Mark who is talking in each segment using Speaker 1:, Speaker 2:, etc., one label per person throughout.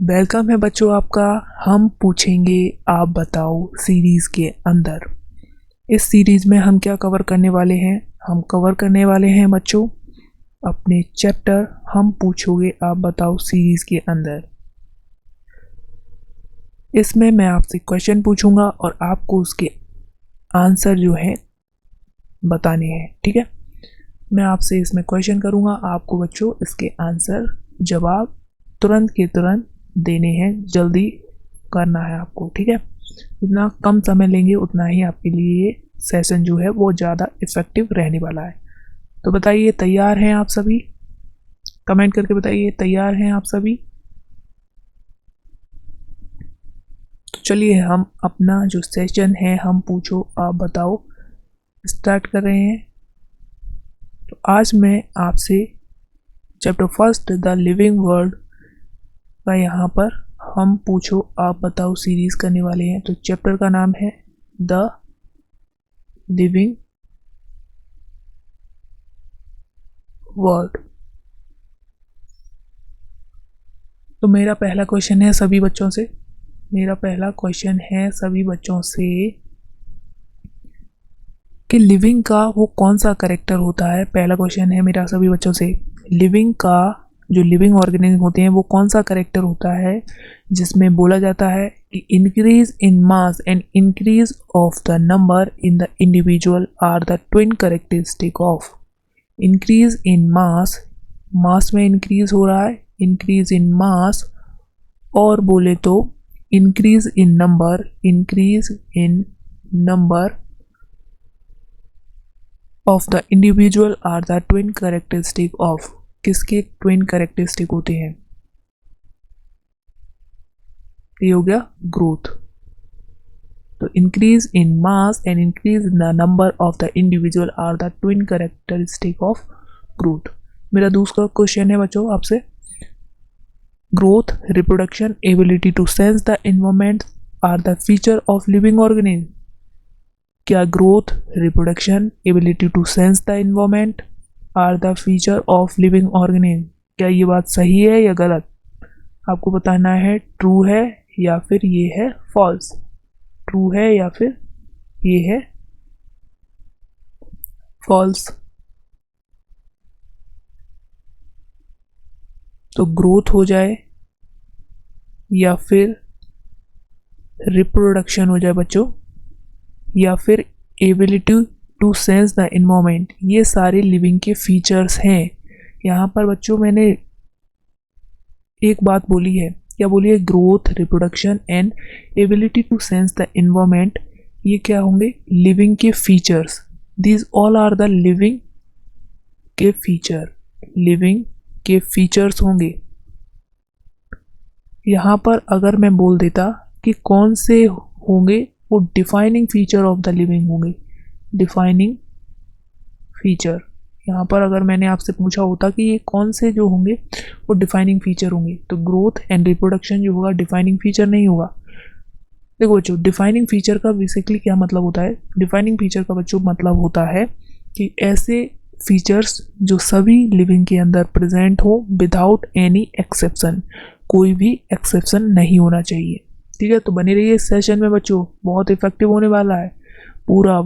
Speaker 1: Welcome है बच्चों आपका। हम पूछेंगे आप बताओ सीरीज़ के अंदर। इस सीरीज़ में हम क्या कवर करने वाले हैं? हम कवर करने वाले हैं बच्चों अपने चैप्टर हम पूछोगे आप बताओ सीरीज़ के अंदर। इसमें मैं आपसे क्वेश्चन पूछूंगा और आपको उसके आंसर जो है बताने हैं, ठीक है। मैं आपसे इसमें क्वेश्चन करूंगा, आपको बच्चों इसके आंसर जवाब तुरंत के तुरंत देने हैं, जल्दी करना है आपको, ठीक है। जितना कम समय लेंगे उतना ही आपके लिए ये सेशन जो है वो ज़्यादा इफ़ेक्टिव रहने वाला है। तो बताइए तैयार हैं आप सभी? कमेंट करके बताइए तैयार हैं आप सभी। तो चलिए हम अपना जो सेशन है हम पूछो आप बताओ स्टार्ट कर रहे हैं। तो आज मैं आपसे chapter first the living world का यहाँ पर हम पूछो आप बताओ सीरीज करने वाले हैं। तो चैप्टर का नाम है द लिविंग वर्ल्ड। तो मेरा पहला क्वेश्चन है सभी बच्चों से, कि लिविंग का वो कौन सा करेक्टर होता है। पहला क्वेश्चन है मेरा सभी बच्चों से, लिविंग का जो लिविंग ऑर्गेनिज्म होते हैं वो कौन सा करेक्टर होता है जिसमें बोला जाता है कि increase in mass and increase of the number in the individual are the twin characteristic of. Increase in mass, mass में इंक्रीज हो रहा है, इंक्रीज इन मास, और बोले तो increase in number of the individual are the twin characteristic of. किसके twin characteristic होते हैं? ये हो गया ग्रोथ। तो increase in mass and increase in the number of the individual are the twin characteristic of growth. मेरा दूसरा question है बच्चों आपसे, growth, reproduction, ability to sense the environment are the feature of living organism. क्या growth, reproduction, ability to sense the environment are the feature of living organism? क्या ये बात सही है या गलत? आपको बताना है ट्रू है या फिर ये है फॉल्स। ट्रू है या फिर ये है फॉल्स। तो ग्रोथ हो जाए या फिर रिप्रोडक्शन हो जाए बच्चों, या फिर ability to sense the environment, ये सारे लिविंग के फीचर्स हैं। यहाँ पर बच्चों मैंने एक बात बोली है, क्या बोली है? Growth, reproduction and ability to sense the environment, ये क्या होंगे? लिविंग के features. These all are the living के फीचर, लिविंग के फीचर्स होंगे। यहाँ पर अगर मैं बोल देता कि कौन से होंगे, वो defining feature of the living होंगे। डिफाइनिंग फीचर, यहाँ पर अगर मैंने आपसे पूछा होता कि ये कौन से जो होंगे वो डिफाइनिंग फीचर होंगे, तो ग्रोथ एंड रिप्रोडक्शन जो होगा डिफाइनिंग फीचर नहीं होगा। देखो बच्चों, डिफाइनिंग फीचर का बेसिकली क्या मतलब होता है? डिफाइनिंग फीचर का बच्चों मतलब होता है कि ऐसे फीचर्स जो सभी लिविंग के अंदर प्रेजेंट हो विदाउट एनी एक्सेप्शन, कोई भी एक्सेप्शन नहीं होना चाहिए, ठीक है। तो बने रहिए इस सेशन में बच्चों, बहुत इफेक्टिव होने वाला है। पूरा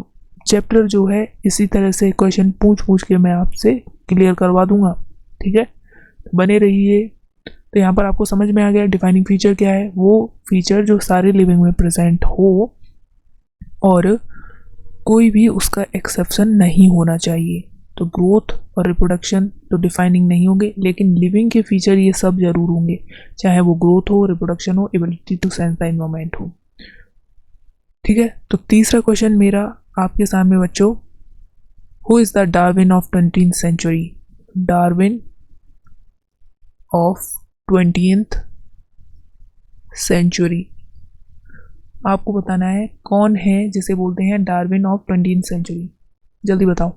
Speaker 1: चैप्टर जो है इसी तरह से क्वेश्चन पूछ के मैं आपसे क्लियर करवा दूंगा, ठीक है। बने रहिए। तो यहाँ पर आपको समझ में आ गया डिफाइनिंग फीचर क्या है। वो फीचर जो सारे लिविंग में प्रेजेंट हो और कोई भी उसका एक्सेप्शन नहीं होना चाहिए। तो ग्रोथ और रिप्रोडक्शन तो डिफाइनिंग नहीं होंगे, लेकिन लिविंग के फीचर ये सब जरूर होंगे, चाहे वो ग्रोथ हो, रिप्रोडक्शन हो, ability to sense the environment हो, ठीक है। तो तीसरा क्वेश्चन मेरा आपके सामने बच्चों, who is the Darwin of 20th century? Darwin of 20th century, आपको बताना है कौन है जिसे बोलते हैं डार्विन ऑफ 20th सेंचुरी। जल्दी बताओ,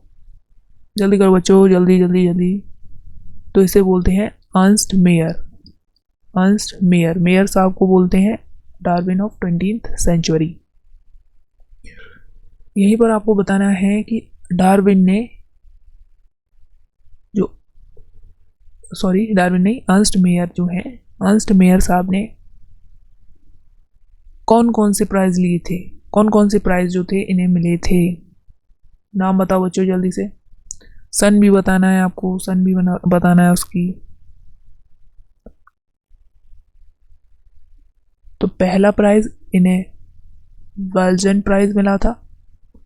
Speaker 1: जल्दी करो बच्चों, जल्दी जल्दी जल्दी। तो इसे बोलते हैं Ernst Mayr. Ernst Mayr, mayor साहब को बोलते हैं डार्विन ऑफ 20th सेंचुरी। यहीं पर आपको बताना है कि डार्विन ने जो, सॉरी डार्विन नहीं, अर्नस्ट मेयर जो है अर्नस्ट मेयर साहब ने कौन कौन से प्राइज लिए थे, कौन कौन से प्राइज जो थे इन्हें मिले थे? नाम बताओ बच्चों जल्दी से। सन भी बताना है आपको, सन भी बताना है उसकी। तो पहला प्राइज इन्हें वेल्जन प्राइज मिला था,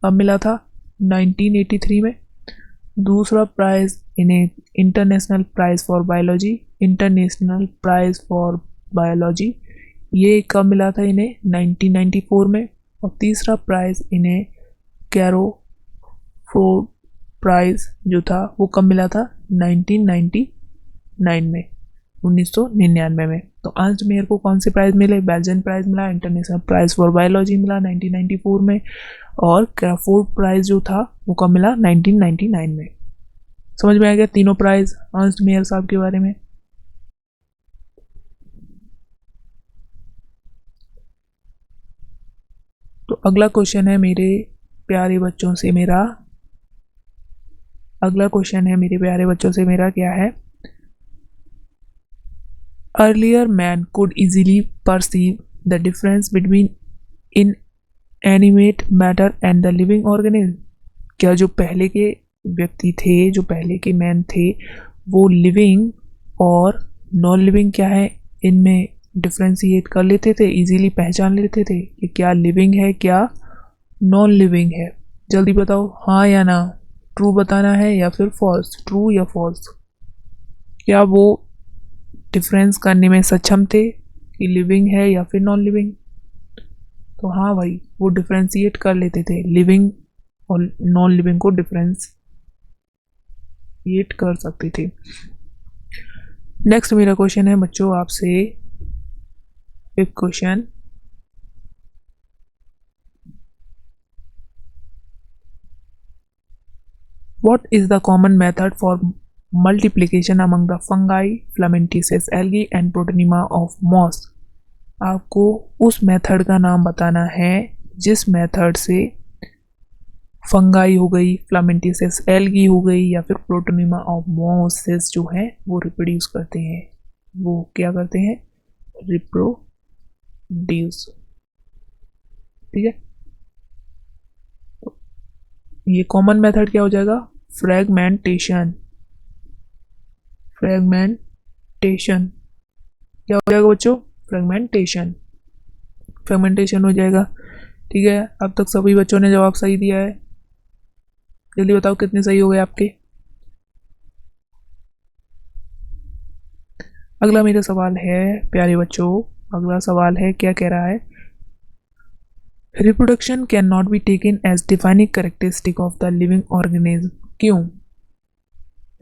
Speaker 1: अब मिला था 1983 में। दूसरा प्राइज इन्हें international prize for biology, international prize for biology, ये कब मिला था इन्हें? 1994 में। और तीसरा प्राइज इन्हें कैरो फोर्ड प्राइज जो था वो कब मिला था? 1999 में, 1999 में। तो अर्नस्ट मेयर को कौन से प्राइज मिले? बेल्जन प्राइज मिला, इंटरनेशनल प्राइज फॉर बायोलॉजी मिला 1994 में, और क्रैफोर्ड प्राइज जो था वो कब मिला? 1999 में। समझ में आ गया तीनों प्राइज अर्नस्ट मेयर साहब के बारे में। तो अगला क्वेश्चन है मेरे प्यारे बच्चों से मेरा, अगला क्वेश्चन है मेरे प्यारे बच्चों से मेरा क्या है? Earlier man could easily perceive the difference between inanimate matter and the living organism. क्या जो पहले के व्यक्ति थे, जो पहले के मैन थे, वो लिविंग और नॉन लिविंग क्या है इनमें डिफ्रेंशिएट कर लेते थे, इजीली पहचान लेते थे कि क्या लिविंग है क्या नॉन लिविंग है? जल्दी बताओ, हाँ या ना, ट्रू बताना है या फिर फॉल्स, ट्रू या फॉल्स। क्या वो डिफरेंस करने में सक्षम थे कि लिविंग है या फिर नॉन लिविंग? तो हाँ भाई, वो डिफ्रेंशिएट कर लेते थे, लिविंग और नॉन लिविंग को डिफ्रेंशिएट कर सकते थे। नेक्स्ट मेरा क्वेश्चन है बच्चों आपसे एक question, what is the common method for multiplication among the fungi, filamentous algae and protonema of moss. आपको उस मेथड का नाम बताना है जिस मेथड से फंगाई हो गई, फ्लामेंटिसेस एल्गी हो गई या फिर प्रोटोनिमा ऑफ मॉसेस जो है वो रिप्रोड्यूस करते हैं। वो क्या करते हैं? रिप्रोड्यूस। ठीक है, ये कॉमन मेथड क्या हो जाएगा? फ्रेगमेंटेशन। फ्रेगमेंटेशन क्या हो जाएगा बच्चों? फ्रेगमेंटेशन, फ्रेगमेंटेशन हो जाएगा। ठीक है, अब तक सभी बच्चों ने जवाब सही दिया है, जल्दी बताओ कितने सही हो गए आपके। अगला मेरा सवाल है प्यारे बच्चों, अगला सवाल है, क्या कह रहा है? Reproduction can not be taken as defining characteristic of the living organism. क्यों?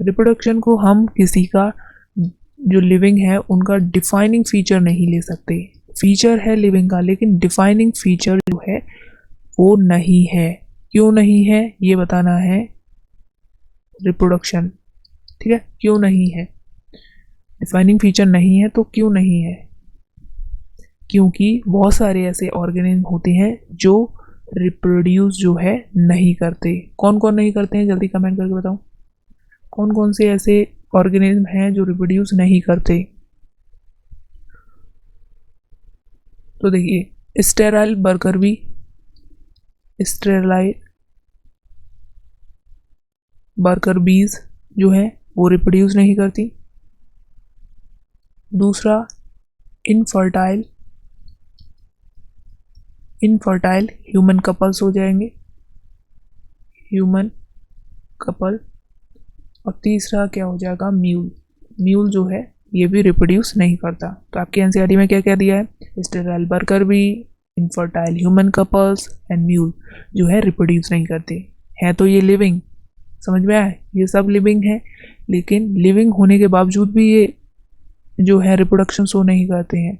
Speaker 1: रिप्रोडक्शन को हम किसी का जो लिविंग है उनका डिफाइनिंग फीचर नहीं ले सकते। फीचर है लिविंग का लेकिन डिफाइनिंग फीचर जो है वो नहीं है। क्यों नहीं है ये बताना है रिप्रोडक्शन। ठीक है, क्यों नहीं है? डिफाइनिंग फीचर नहीं है तो क्यों नहीं है? क्योंकि बहुत सारे ऐसे ऑर्गेनिज्म होते हैं जो रिप्रोड्यूस जो है नहीं करते। कौन कौन नहीं करते हैं जल्दी कमेंट करके बताओ, कौन कौन से ऐसे ऑर्गेनिज्म हैं जो रिप्रोड्यूस नहीं करते? तो देखिए, स्टेराइल वर्कर भी, स्टेराइल वर्कर बीज जो है वो रिप्रोड्यूस नहीं करती। दूसरा, इनफर्टाइल, इनफर्टाइल ह्यूमन कपल्स हो जाएंगे, ह्यूमन कपल। और तीसरा क्या हो जाएगा? म्यूल। म्यूल जो है ये भी रिप्रोड्यूस नहीं करता। तो आपके एनसीईआरटी में क्या क्या दिया है? स्टेराइल वर्कर भी, infertile human couples and mule जो है रिप्रोड्यूस नहीं करते हैं। तो ये लिविंग, समझ में आए, ये सब लिविंग है, लेकिन लिविंग होने के बावजूद भी ये जो है रिप्रोडक्शन शो नहीं करते हैं,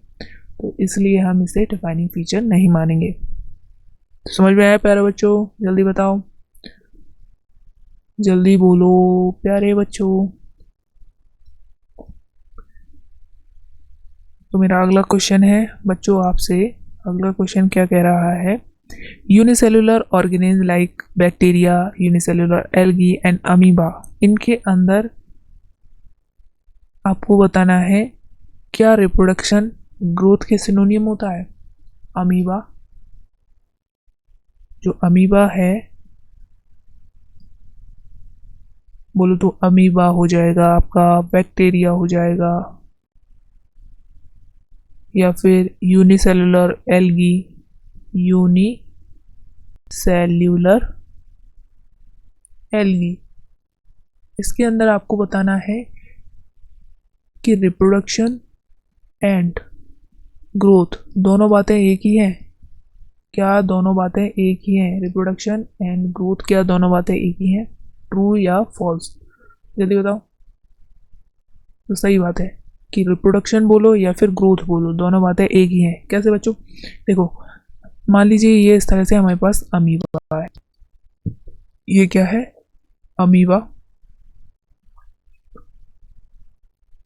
Speaker 1: तो इसलिए हम इसे डिफाइनिंग फीचर नहीं मानेंगे। तो समझ में आया प्यारे बच्चों? जल्दी बताओ, जल्दी बोलो प्यारे बच्चों। तो मेरा अगला क्वेश्चन है बच्चों आपसे, अगला क्वेश्चन क्या कह रहा है? Unicellular organism like bacteria, unicellular algae and amoeba, इनके अंदर आपको बताना है क्या रिप्रोडक्शन ग्रोथ के सिनोनियम होता है? अमीबा, जो अमीबा है, बोलो तो अमीबा हो जाएगा आपका, बैक्टीरिया हो जाएगा, या फिर यूनिसेलुलर एल्गी, यूनिसेल्यूलर एल्गी। इसके अंदर आपको बताना है कि रिप्रोडक्शन एंड ग्रोथ दोनों बातें एक ही हैं। क्या दोनों बातें एक ही हैं? रिप्रोडक्शन एंड ग्रोथ क्या दोनों बातें एक ही हैं? ट्रू या फॉल्स? जल्दी बताओ। तो सही बात है कि रिप्रोडक्शन बोलो या फिर ग्रोथ बोलो, दोनों बातें एक ही हैं। कैसे बच्चों? देखो, मान लीजिए ये इस तरह से हमारे पास अमीबा है। ये क्या है? अमीबा,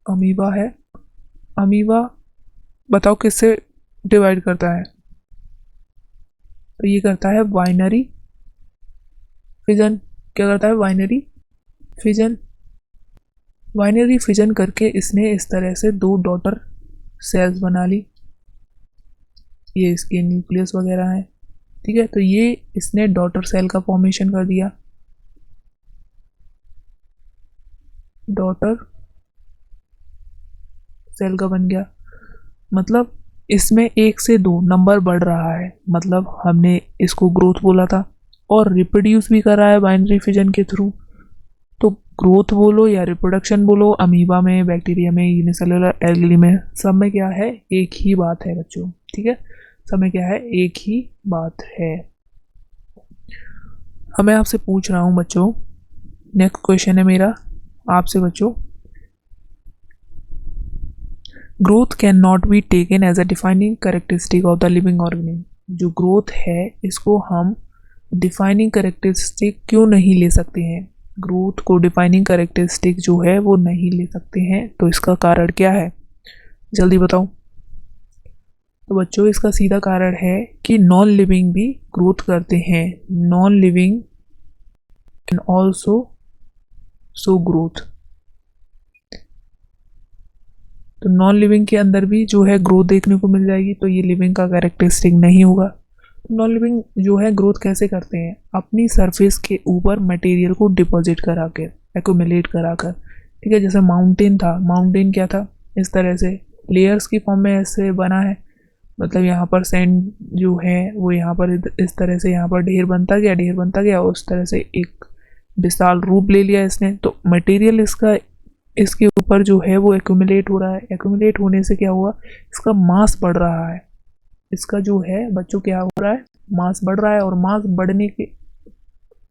Speaker 1: अमीबा है। अमीबा बताओ किससे डिवाइड करता है? तो ये करता है बाइनरी फिजन। क्या करता है? Binary fission. बाइनरी फिजन करके इसने इस तरह से दो डॉटर सेल्स बना ली। ये इसके न्यूक्लियस वगैरह है, ठीक है। तो ये इसने डॉटर सेल का फॉर्मेशन कर दिया, डॉटर सेल का बन गया। मतलब इसमें एक से दो नंबर बढ़ रहा है, मतलब हमने इसको ग्रोथ बोला था, और रिप्रोड्यूस भी कर रहा है बाइनरी फिजन के थ्रू। तो ग्रोथ बोलो या रिप्रोडक्शन बोलो, अमीबा में, बैक्टीरिया में, यूनिसेलुलर एल्गी में, सब में क्या है? एक ही बात है बच्चों, ठीक है। सब में क्या है? एक ही बात है। अब मैं आपसे पूछ रहा हूँ बच्चों, नेक्स्ट क्वेश्चन है मेरा आपसे बच्चों, growth can not be taken as a defining characteristic of the living organism. जो ग्रोथ है इसको हम डिफाइनिंग कैरेक्टरिस्टिक क्यों नहीं ले सकते हैं? ग्रोथ को डिफाइनिंग कैरेक्टरिस्टिक जो है वो नहीं ले सकते हैं, तो इसका कारण क्या है? जल्दी बताओ। तो बच्चों इसका सीधा कारण है कि नॉन लिविंग भी ग्रोथ करते हैं। Non living can also show growth. तो नॉन लिविंग के अंदर भी जो है ग्रोथ देखने को मिल जाएगी, तो ये लिविंग का कैरेक्टरिस्टिक नहीं होगा। नॉन लिविंग जो है ग्रोथ कैसे करते हैं? अपनी सरफेस के ऊपर मटेरियल को डिपॉजिट करा कर, एक्यूमुलेट करा कर, ठीक है। जैसे माउंटेन था, माउंटेन क्या था? इस तरह से लेयर्स की फॉर्म में ऐसे बना है, मतलब यहाँ पर सैंड जो है वो यहाँ पर इस तरह से यहाँ पर ढेर बनता गया, ढेर बनता गया, उस तरह से एक विशाल रूप ले लिया इसने। तो मटेरियल इसका इसके ऊपर जो है वो एक्यूमुलेट हो रहा है। एक्यूमुलेट होने से क्या हुआ? इसका मास बढ़ रहा है। इसका जो है बच्चों क्या हो रहा है? मास बढ़ रहा है। और मास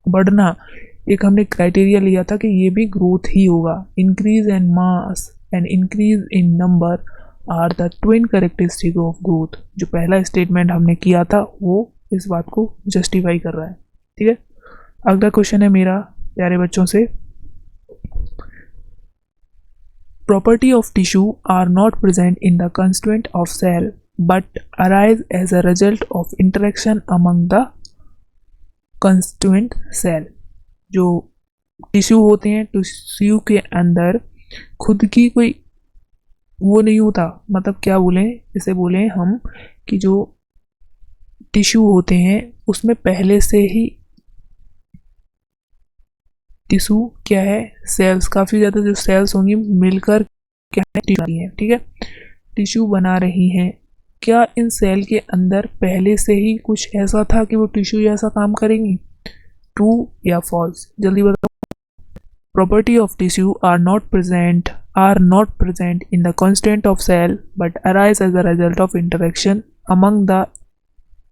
Speaker 1: बढ़ना एक हमने क्राइटेरिया लिया था कि ये भी ग्रोथ ही होगा। Increase in mass and increase in number are the twin characteristic of growth. जो पहला स्टेटमेंट हमने किया था वो इस बात को जस्टिफाई कर रहा है, ठीक है। अगला क्वेश्चन है मेरा प्यारे बच्चों से, property of tissue are not present in the constituent of cell but arise as a result of interaction among the constituent cell। जो टिश्यू होते हैं, टिश्यू के अंदर खुद की कोई वो नहीं होता, मतलब क्या बोलें इसे, बोलें हम कि जो टिश्यू होते हैं उसमें पहले से ही टिश्यू क्या है? सेल्स, काफ़ी ज़्यादा जो सेल्स होंगी मिलकर क्या है? टिश्यू है, ठीक है। टिश्यू बना रही हैं। क्या इन सेल के अंदर पहले से ही कुछ ऐसा था कि वो टिश्यू जैसा काम करेंगी? ट्रू या फॉल्स? जल्दी बताओ। Property of tissue are not present in the constant of cell but arise as a result of interaction among the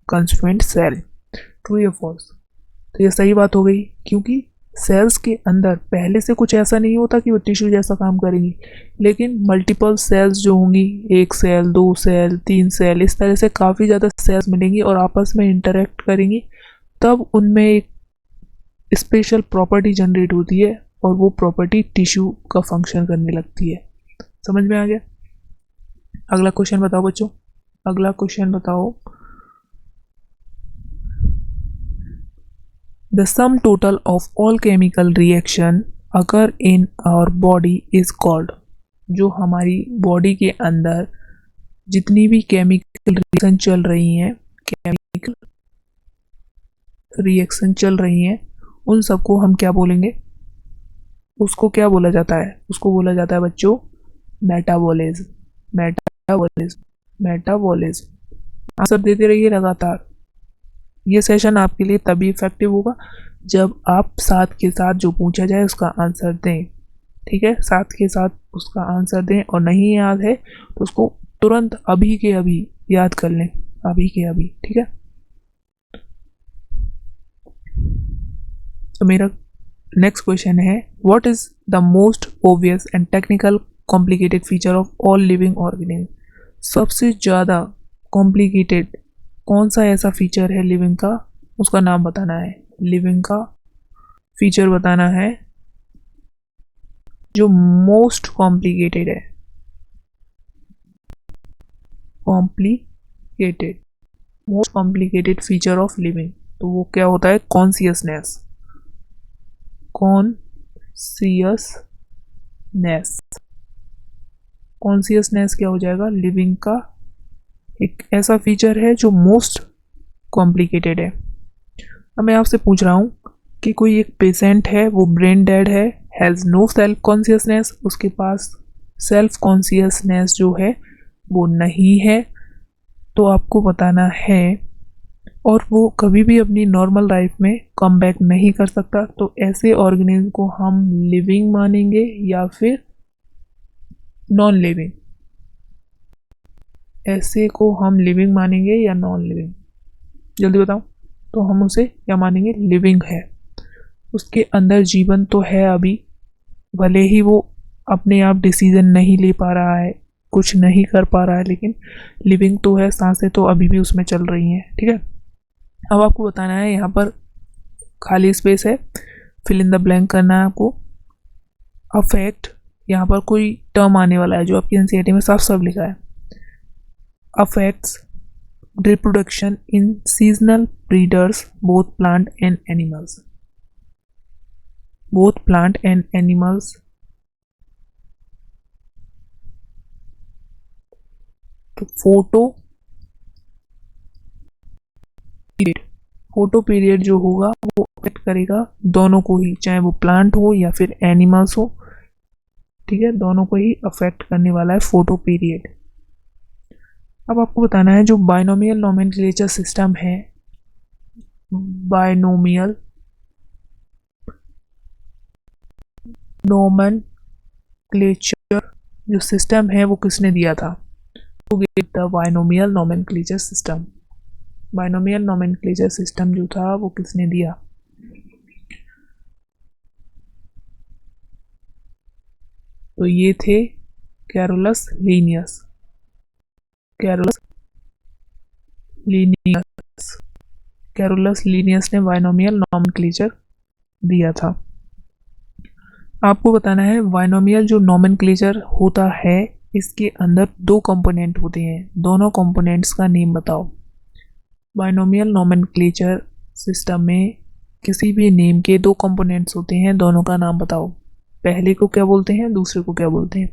Speaker 1: constant cell. True या फॉल्स? तो ये सही बात हो गई, क्योंकि सेल्स के अंदर पहले से कुछ ऐसा नहीं होता कि वो टिश्यू जैसा काम करेंगी, लेकिन मल्टीपल सेल्स जो होंगी, एक सेल, दो सेल, तीन सेल, इस तरह से काफ़ी ज़्यादा सेल्स मिलेंगी और आपस में इंटरेक्ट करेंगी, तब उनमें एक स्पेशल प्रॉपर्टी जनरेट होती है और वो प्रॉपर्टी टिश्यू का फंक्शन करने लगती है। समझ में आ गया? अगला क्वेश्चन बताओ बच्चों, अगला क्वेश्चन बताओ। The sum total of all chemical reaction occur in our body is called। जो हमारी बॉडी के अंदर जितनी भी केमिकल रिएक्शन चल रही हैं, केमिकल रिएक्शन चल रही हैं, उन सबको हम क्या बोलेंगे? उसको क्या बोला जाता है? उसको बोला जाता है बच्चों मेटाबॉलिज्म। Metabolism metabolism. आंसर देते रहिए लगातार। ये सेशन आपके लिए तभी इफेक्टिव होगा जब आप साथ के साथ जो पूछा जाए उसका आंसर दें। ठीक है, साथ के साथ उसका आंसर दें, और नहीं याद है तो उसको तुरंत अभी के अभी याद कर लें, अभी के अभी। ठीक है, तो मेरा नेक्स्ट क्वेश्चन है, what is the most obvious and technical complicated feature of all living organism? सबसे ज़्यादा कॉम्प्लिकेटेड कौन सा ऐसा फीचर है लिविंग का, उसका नाम बताना है। लिविंग का फीचर बताना है जो मोस्ट कॉम्प्लिकेटेड है। Complicated, most complicated feature of living, तो वो क्या होता है? कॉन्शियसनेस। कॉन्शियसनेस। कॉन्शियसनेस क्या हो जाएगा? लिविंग का एक ऐसा फीचर है जो मोस्ट कॉम्प्लिकेटेड है। अब मैं आपसे पूछ रहा हूँ कि कोई एक पेशेंट है, वो ब्रेन डेड है, हैज़ नो सेल्फ कॉन्शियसनेस, उसके पास सेल्फ कॉन्शियसनेस जो है वो नहीं है, तो आपको बताना है, और वो कभी भी अपनी नॉर्मल लाइफ में कम बैक नहीं कर सकता, तो ऐसे ऑर्गेनिज्म को हम लिविंग मानेंगे या फिर नॉन लिविंग? ऐसे को हम लिविंग मानेंगे या नॉन लिविंग? जल्दी बताओ। तो हम उसे क्या मानेंगे? लिविंग है। उसके अंदर जीवन तो है अभी, भले ही वो अपने आप डिसीजन नहीं ले पा रहा है, कुछ नहीं कर पा रहा है, लेकिन लिविंग तो है, सांसें तो अभी भी उसमें चल रही हैं। ठीक है, अब आपको बताना है, यहाँ पर खाली स्पेस है, फिल इन द ब्लैंक करना है आपको। अफेक्ट, यहाँ पर कोई टर्म आने वाला है जो आपकी एनसीईआरटी में साफ साफ लिखा है। Affects reproduction in seasonal breeders, both plant and animals. Both plant and animals. तो फोटो पीरियड जो होगा वो अफेक्ट करेगा दोनों को ही, चाहे वो प्लांट हो या फिर एनिमल्स हो। ठीक है, दोनों को ही अफेक्ट करने वाला है फोटो पीरियड। अब आपको बताना है जो बाइनोमियल नोमेनक्लेचर सिस्टम है, बाइनोमियल नोमेनक्लेचर जो सिस्टम है वो किसने दिया था? To get the binomial nomenclature system. Binomial nomenclature system जो था वो किसने दिया? तो ये थे कैरोलस लीनियस। कैरोलस लीनियस ने बाइनोमियल नोमेनक्लेचर दिया था। आपको बताना है बाइनोमियल जो नोमेनक्लेचर होता है इसके अंदर दो कंपोनेंट होते हैं, दोनों कंपोनेंट्स का नेम बताओ। बाइनोमियल नोमेनक्लेचर सिस्टम में किसी भी नेम के दो कंपोनेंट्स होते हैं, दोनों का नाम बताओ। पहले को क्या बोलते हैं, दूसरे को क्या बोलते हैं?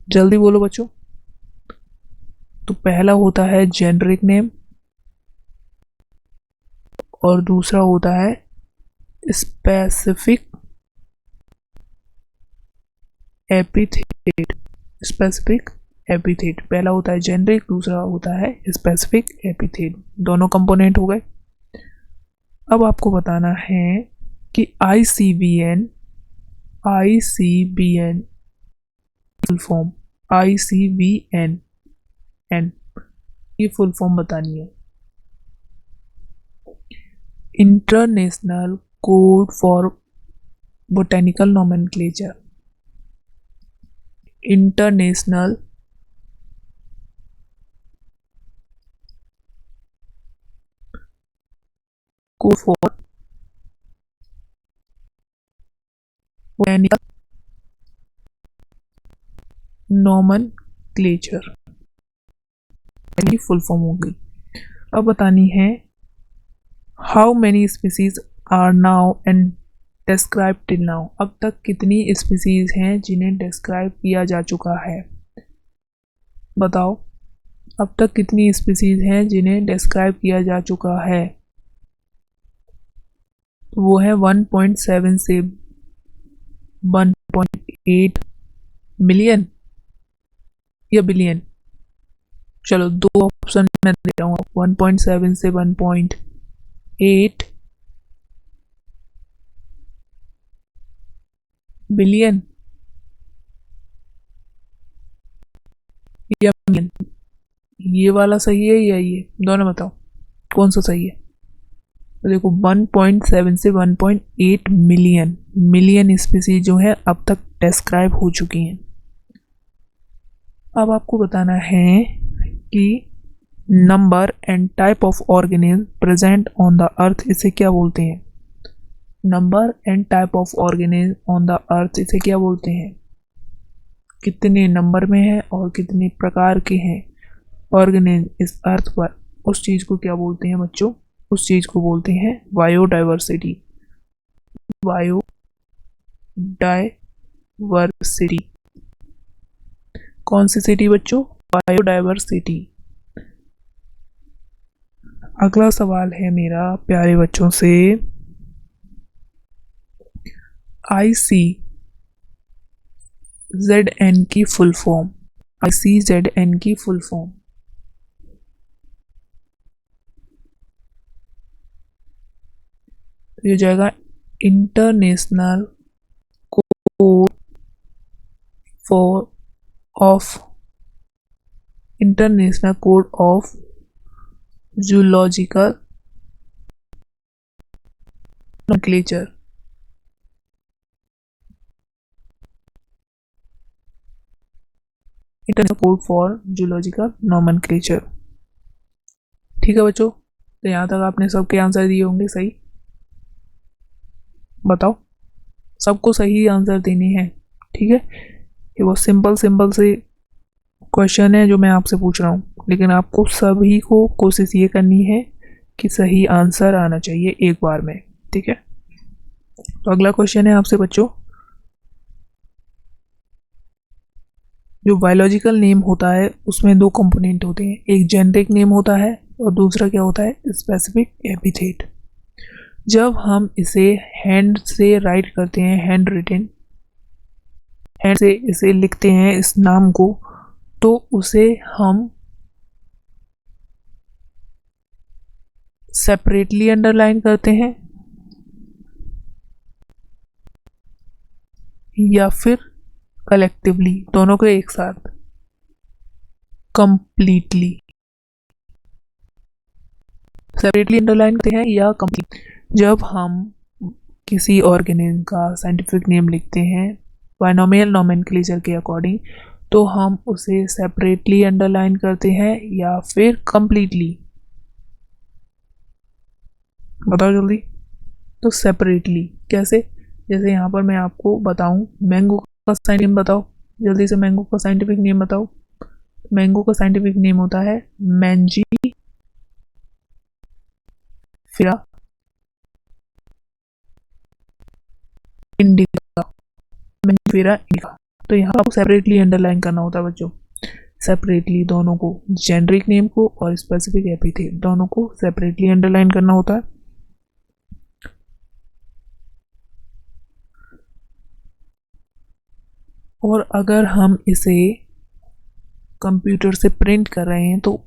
Speaker 1: जल्दी बोलो बच्चों। तो पहला होता है जेनरिक नेम और दूसरा होता है स्पेसिफिक एपिथेट। स्पेसिफिक एपिथेट, पहला होता है जेनरिक, दूसरा होता है स्पेसिफिक एपिथेट। दोनों कंपोनेंट हो गए। अब आपको बताना है कि ICBN फुल फॉर्म, ICBN ये फुल फॉर्म बतानी है। International code for botanical nomenclature. International code for botanical nomenclature, full form होगी। अब बतानी है how many species are now describe till now, अब तक कितनी स्पीसीज हैं जिन्हें डिस्क्राइब किया जा चुका है? बताओ, अब तक कितनी स्पीसीज हैं जिन्हें डिस्क्राइब किया जा चुका है? वो है 1.7 से 1.8 मिलियन या बिलियन। चलो दो ऑप्शन मैं दे रहा हूँ, 1.7 से 1.8 बिलियन या मिलियन। ये वाला सही है या ये, दोनों बताओ कौन सा सही है? तो देखो 1.7 से 1.8 मिलियन मिलियन स्पीसीज जो है अब तक डिस्क्राइब हो चुकी हैं। अब आपको बताना है कि number and type of organism present on the earth इसे क्या बोलते हैं? Number and type of organism on the earth इसे क्या बोलते हैं? कितने नंबर में है और कितने प्रकार के हैं ऑर्गेनिज्म इस अर्थ पर, उस चीज़ को क्या बोलते हैं बच्चों? उस चीज़ को बोलते हैं बायोडाइवर्सिटी। बायोडाइवर्सिटी कौन सी सिटी बच्चों? बायोडाइवर्सिटी। अगला सवाल है मेरा प्यारे बच्चों से, ICZN की फुल फॉर्म। ICZN की फुल फॉर्म ये हो जाएगा international code for of international code of zoological nomenclature. International code for zoological nomenclature. ठीक है बच्चों, तो यहाँ तक आपने सबके आंसर दिए होंगे सही। बताओ, सबको सही आंसर देने हैं, ठीक है? ये वो सिंपल सिंपल से क्वेश्चन है जो मैं आपसे पूछ रहा हूँ, लेकिन आपको सभी को कोशिश ये करनी है कि सही आंसर आना चाहिए एक बार में, ठीक है? तो अगला क्वेश्चन है आपसे बच्चों, जो बायोलॉजिकल नेम होता है उसमें दो कंपोनेंट होते हैं, एक जेनेरिक नेम होता है और दूसरा क्या होता है? Specific epithet. जब हम इसे हैंड से राइट करते हैं, हैंड रिटन, हैंड से इसे लिखते हैं इस नाम को, तो उसे हम सेपरेटली अंडरलाइन करते हैं या फिर कलेक्टिवली, दोनों को एक साथ, कंप्लीटली। सेपरेटली अंडरलाइन करते हैं या कंप्लीट। जब हम किसी ऑर्गेनिज्म का साइंटिफिक नेम लिखते हैं बायनोमियल नोमेनक्लेचर के अकॉर्डिंग, तो हम उसे सेपरेटली अंडरलाइन करते हैं या फिर कंप्लीटली? बताओ जल्दी। तो सेपरेटली कैसे? जैसे यहाँ पर मैं आपको बताऊँ, मैंगो का साइंटिफिक नेम बताओ जल्दी से, मैंगो का साइंटिफिक नेम बताओ। मैंगो का साइंटिफिक नेम होता है मैंजी फिरा इंडिका। मैंजी फिरा इंडिका। तो यहाँ आपको सेपरेटली अंडरलाइन करना होता है बच्चों, सेपरेटली दोनों को, जेनरिक नेम को और स्पेसिफिक एपिथेट दोनों को सेपरेटली अंडरलाइन करना होता है। और अगर हम इसे कंप्यूटर से प्रिंट कर रहे हैं तो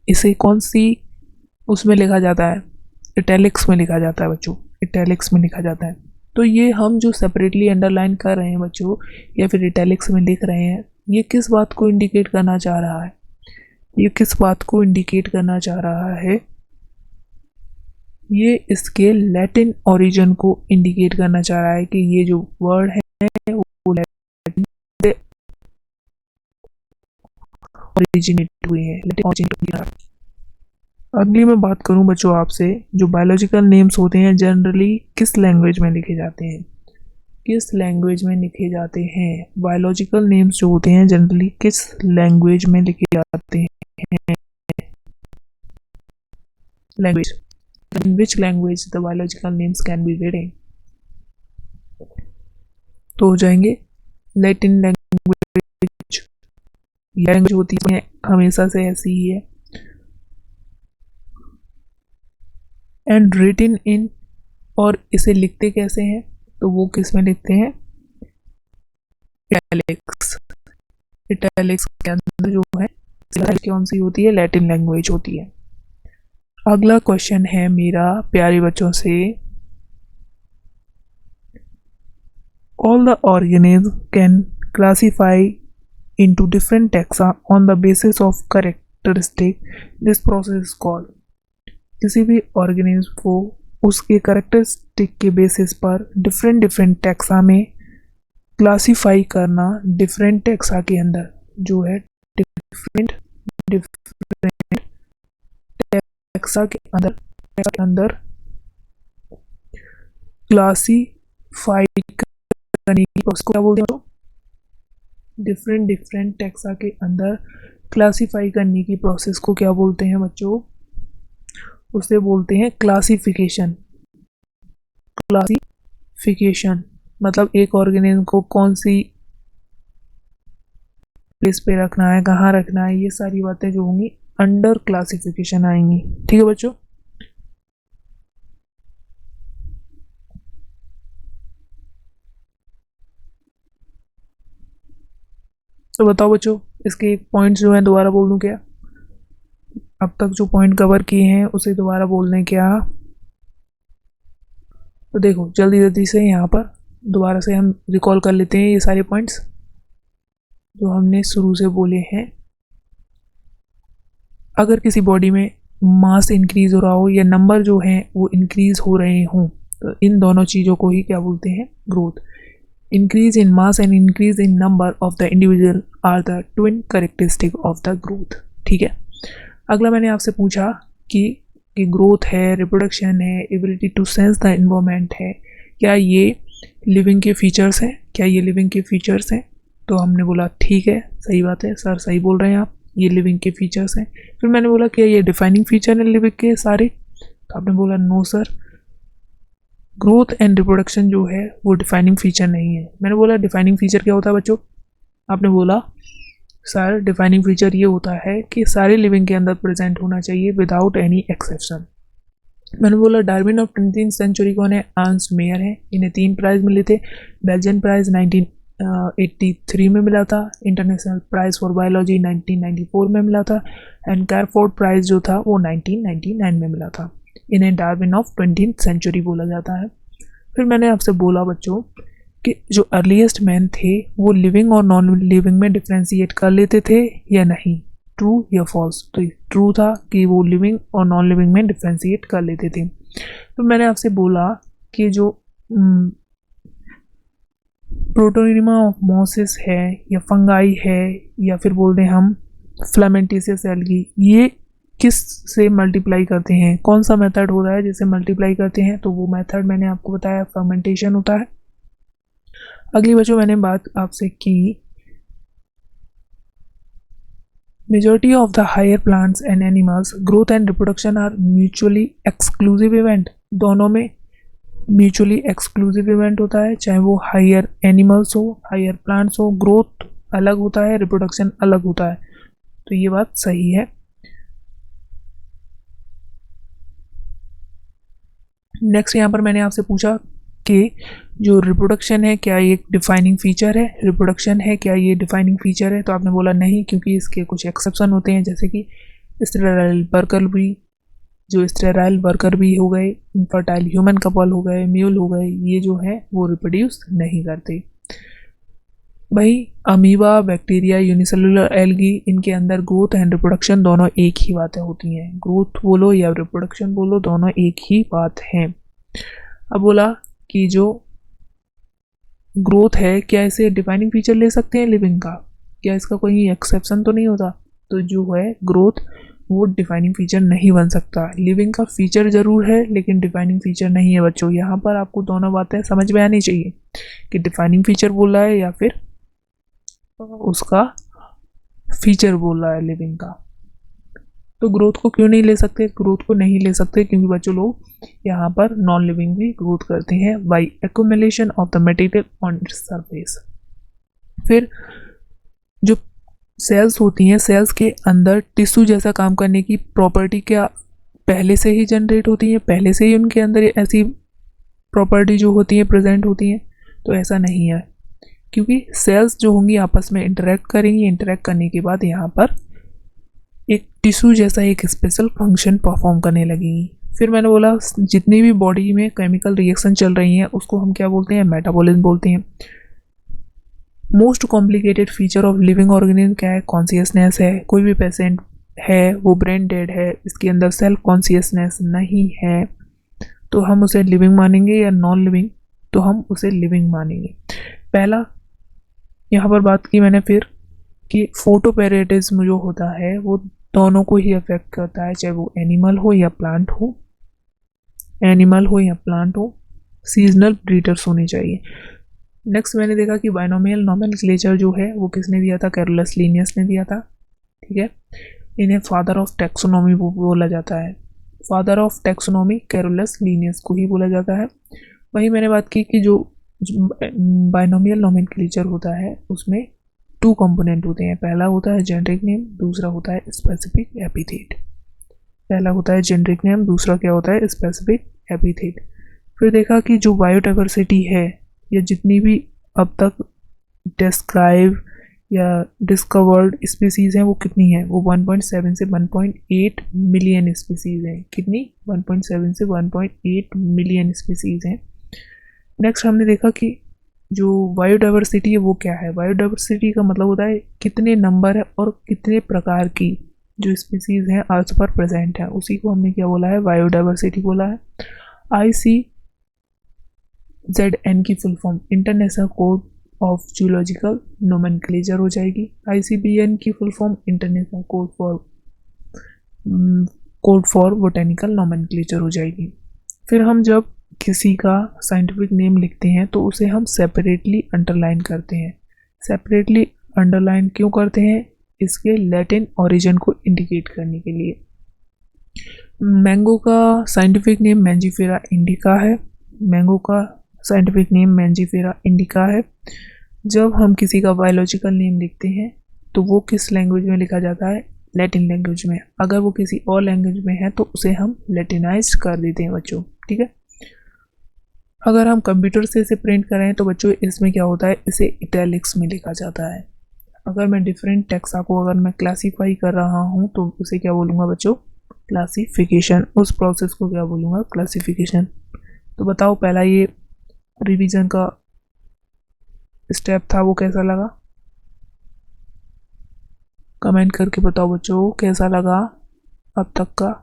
Speaker 1: इसे कौन सी उसमें लिखा जाता है? इटैलिक्स में लिखा जाता है बच्चों, इटैलिक्स में लिखा जाता है। तो ये हम जो सेपरेटली अंडरलाइन कर रहे हैं बच्चों या फिर इटैलिक्स में लिख रहे हैं, ये किस बात को इंडिकेट करना चाह रहा है? ये किस बात को इंडिकेट करना चाह रहा है? ये इसके लैटिन ओरिजिन को इंडिकेट करना चाह रहा है कि ये जो वर्ड है वो लैटिन से ओरिजिनेट हुए हैं, लैटिन ओरिजिन। अगली मैं बात करूं बच्चों आपसे, जो बायोलॉजिकल नेम्स होते हैं जनरली किस लैंग्वेज में लिखे जाते हैं? किस लैंग्वेज में लिखे जाते हैं? बायोलॉजिकल नेम्स जो होते हैं जनरली किस लैंग्वेज में लिखे जाते हैं? Language. In which language the biological names can be written? तो हो जाएंगे लैटिन लैंग्वेज। लैंग्वेज होती है हमेशा से ऐसी ही है। एंड रिटिन इन, और इसे लिखते कैसे हैं, तो वो किस में लिखते हैं, इटैलिक्स। इटैलिक्स के अंदर जो है कौन सी होती है, लैटिन लैंग्वेज होती है। अगला क्वेश्चन है मेरा प्यारे बच्चों से, all the organisms can classify into different taxa on the basis of characteristic, this process is called। किसी भी ऑर्गेनिज्म को उसके करेक्टरिस्टिक के बेसिस पर डिफरेंट डिफरेंट टैक्सा में क्लासीफाई करना, डिफरेंट टैक्सा के अंदर जो है डिफरेंट डिफरेंट टैक्सा के अंदर क्लासीफाई करने की प्रोसेस को क्या बोलते हैं, डिफरेंट डिफरेंट टैक्सा के अंदर क्लासीफाई करने की प्रोसेस को क्या बोलते हैं बच्चों, उसे बोलते हैं क्लासिफिकेशन। क्लासिफिकेशन मतलब एक ऑर्गेनिज्म को कौन सी प्लेस पे रखना है, कहाँ रखना है, ये सारी बातें जो होंगी अंडर क्लासिफिकेशन आएंगी। ठीक है बच्चों। तो बताओ बच्चों, इसके पॉइंट्स जो हैं दोबारा बोल दूं क्या, अब तक जो पॉइंट कवर किए हैं उसे दोबारा बोल दें क्या। तो देखो जल्दी जल्दी से यहाँ पर दोबारा से हम रिकॉल कर लेते हैं ये सारे पॉइंट्स जो हमने शुरू से बोले हैं। अगर किसी बॉडी में मास इंक्रीज हो रहा हो या नंबर जो है वो इंक्रीज हो रहे हों, तो इन दोनों चीज़ों को ही क्या बोलते हैं, growth. Increase in mass and increase in number of the individual are the twin characteristic of the growth. ठीक है। अगला मैंने आपसे पूछा कि ग्रोथ है, रिप्रोडक्शन है, ability to sense the environment है, क्या ये लिविंग के फीचर्स हैं, क्या ये लिविंग के फीचर्स हैं। तो हमने बोला ठीक है, सही बात है सर, सही बोल रहे हैं आप, ये लिविंग के फीचर्स हैं। फिर मैंने बोला क्या ये डिफाइनिंग फीचर है लिविंग के सारे, तो आपने बोला no sir, growth and reproduction जो है वो डिफाइनिंग फीचर नहीं है। मैंने बोला डिफाइनिंग फीचर क्या होता है बच्चों, आपने बोला सर डिफाइनिंग फीचर ये होता है कि सारे लिविंग के अंदर प्रेजेंट होना चाहिए विदाउट एनी एक्सेप्शन। मैंने बोला डार्विन ऑफ 20th सेंचुरी कौन है, अर्नस्ट मेयर है, इन्हें 3 प्राइज़ मिले थे। बेल्जियन प्राइज़ 1983 में मिला था, इंटरनेशनल प्राइज़ फॉर बायोलॉजी 1994 में मिला था, एंड कैरफोर्ड प्राइज़ जो था वो 1999 में मिला था। इन्हें डार्विन ऑफ 20th सेंचुरी बोला जाता है। फिर मैंने आपसे बोला बच्चों कि जो अर्लीस्ट मैन थे वो लिविंग और नॉन लिविंग में डिफ्रेंशिएट कर लेते थे या नहीं, ट्रू या फॉल्स। तो ट्रू था कि वो लिविंग और नॉन लिविंग में डिफ्रेंशिएट कर लेते थे। तो मैंने आपसे बोला कि जो प्रोटोनिमा ऑफ मॉसिस है या फंगाई है या फिर बोल दें हम फ्लामेंटिसियस एल्गी, ये किस से मल्टीप्लाई करते हैं, कौन सा मेथड हो रहा है जिससे मल्टीप्लाई करते हैं, तो वो मेथड मैंने आपको बताया फर्मेंटेशन होता है। अगली बच्चों मैंने बात आपसे की majority of the higher plants and animals growth and reproduction are mutually exclusive event. दोनों में म्यूचुअली एक्सक्लूसिव इवेंट होता है, चाहे वो हायर एनिमल्स हो, हायर प्लांट्स हो, ग्रोथ अलग होता है, रिप्रोडक्शन अलग होता है। तो ये बात सही है। नेक्स्ट यहाँ पर मैंने आपसे पूछा कि जो रिप्रोडक्शन है क्या ये डिफाइनिंग फीचर है, रिप्रोडक्शन है क्या ये डिफाइनिंग फीचर है, तो आपने बोला नहीं, क्योंकि इसके कुछ एक्सेप्शन होते हैं, जैसे कि स्टेराइल वर्कर भी, जो स्टेराइल वर्कर भी हो गए, इनफर्टाइल ह्यूमन कपल हो गए, म्यूल हो गए, ये जो है वो रिप्रोड्यूस नहीं करते। भाई अमीबा, बैक्टीरिया, यूनिसेलुलर एल्गी, इनके अंदर ग्रोथ एंड रिप्रोडक्शन दोनों एक ही बातें होती हैं। ग्रोथ बोलो या रिप्रोडक्शन बोलो, दोनों एक ही बात है। अब बोला कि जो ग्रोथ है क्या इसे डिफाइनिंग फीचर ले सकते हैं लिविंग का, क्या इसका कोई एक्सेप्शन तो नहीं होता, तो जो है ग्रोथ वो डिफाइनिंग फीचर नहीं बन सकता। लिविंग का फीचर ज़रूर है लेकिन डिफाइनिंग फीचर नहीं है बच्चों। यहाँ पर आपको दोनों बातें समझ में आनी चाहिए कि डिफाइनिंग फीचर बोल रहा है या फिर उसका फीचर बोल रहा है लिविंग का। तो ग्रोथ को क्यों नहीं ले सकते? ग्रोथ को नहीं ले सकते क्योंकि बच्चों लोग यहाँ पर नॉन लिविंग भी ग्रोथ करते हैं by accumulation of the material on surface. फिर जो सेल्स होती हैं, सेल्स के अंदर टिश्यू जैसा काम करने की प्रॉपर्टी क्या पहले से ही जनरेट होती है, पहले से ही उनके अंदर ऐसी प्रॉपर्टी जो होती है प्रेजेंट होती हैं? तो ऐसा नहीं है, क्योंकि सेल्स जो होंगी आपस में इंटरेक्ट करेंगी, इंटरेक्ट करने के बाद यहाँ पर एक टिश्यू जैसा एक स्पेशल फंक्शन परफॉर्म करने लगेंगी। फिर मैंने बोला जितनी भी बॉडी में केमिकल रिएक्शन चल रही हैं उसको हम क्या बोलते हैं? मेटाबॉलिज्म बोलते हैं। Most complicated feature of living organism क्या है? कॉन्शियसनेस है। कोई भी पेशेंट है वो ब्रेन डेड है, इसके अंदर सेल्फ कॉन्शियसनेस नहीं है, तो हम उसे लिविंग मानेंगे या नॉन लिविंग? तो हम उसे लिविंग मानेंगे। पहला यहाँ पर बात की मैंने फिर कि फोटोपैरेटिज्म जो होता है वो दोनों को ही अफेक्ट करता है, चाहे वो एनिमल हो या प्लांट हो, एनिमल हो या प्लांट हो, सीजनल ब्रीडर्स होने चाहिए। नेक्स्ट मैंने देखा कि बाइनोमियल नोमेनक्लेचर जो है वो किसने दिया था? कैरोलस लीनियस ने दिया था। ठीक है, इन्हें फादर ऑफ टैक्सोनॉमी बोला जाता है। Father of taxonomy Carolus Linnaeus को ही बोला जाता है। वही मैंने बात की कि जो बाइनोमियल नोमेनक्लेचर होता है उसमें टू कंपोनेंट होते हैं। पहला होता है जेनरिक नेम, दूसरा होता है स्पेसिफिक एपिथेट। पहला होता है जेनरिक नेम, दूसरा क्या होता है? Specific epithet. फिर देखा कि जो बायोडाइवर्सिटी है या जितनी भी अब तक डिस्क्राइब या डिस्कवर्ड स्पीसीज़ हैं वो कितनी है? वो 1.7 से 1.8 मिलियन स्पीसीज़ हैं। कितनी? 1.7 से 1.8 मिलियन स्पीसीज़ हैं। नेक्स्ट हमने देखा कि जो बायोडाइवर्सिटी है वो क्या है? बायोडाइवर्सिटी का मतलब होता है कितने नंबर है और कितने प्रकार की जो स्पीसीज़ हैं अर्थ पर प्रेजेंट है, उसी को हमने क्या बोला है? बायोडाइवर्सिटी बोला है। ICZN की full form international code of zoological nomenclature हो जाएगी। ICBN की full form international code for botanical nomenclature हो जाएगी। फिर हम जब किसी का साइंटिफिक नेम लिखते हैं तो उसे हम सेपरेटली अंडरलाइन करते हैं। सेपरेटली अंडरलाइन क्यों करते हैं? इसके लैटिन ओरिजिन को इंडिकेट करने के लिए। मैंगो का साइंटिफिक नेम मैंजीफेरा इंडिका है। मैंगो का साइंटिफिक नेम मैंजीफेरा इंडिका है। जब हम किसी का बायोलॉजिकल नेम लिखते हैं तो वो किस लैंग्वेज में लिखा जाता है? लैटिन लैंग्वेज में। अगर वो किसी और लैंग्वेज में है तो उसे हम लैटिनाइज्ड कर देते हैं बच्चों। ठीक है, अगर हम कंप्यूटर से इसे प्रिंट करें तो बच्चों इसमें क्या होता है? इसे इटैलिक्स में लिखा जाता है। अगर मैं डिफरेंट टेक्सा को अगर मैं क्लासीफाई कर रहा हूँ तो उसे क्या बोलूँगा बच्चों? क्लासिफिकेशन। उस प्रोसेस को क्या बोलूँगा? क्लासिफिकेशन। तो बताओ पहला ये रिवीजन का स्टेप था वो कैसा लगा? कमेंट करके बताओ बच्चों कैसा लगा अब तक का।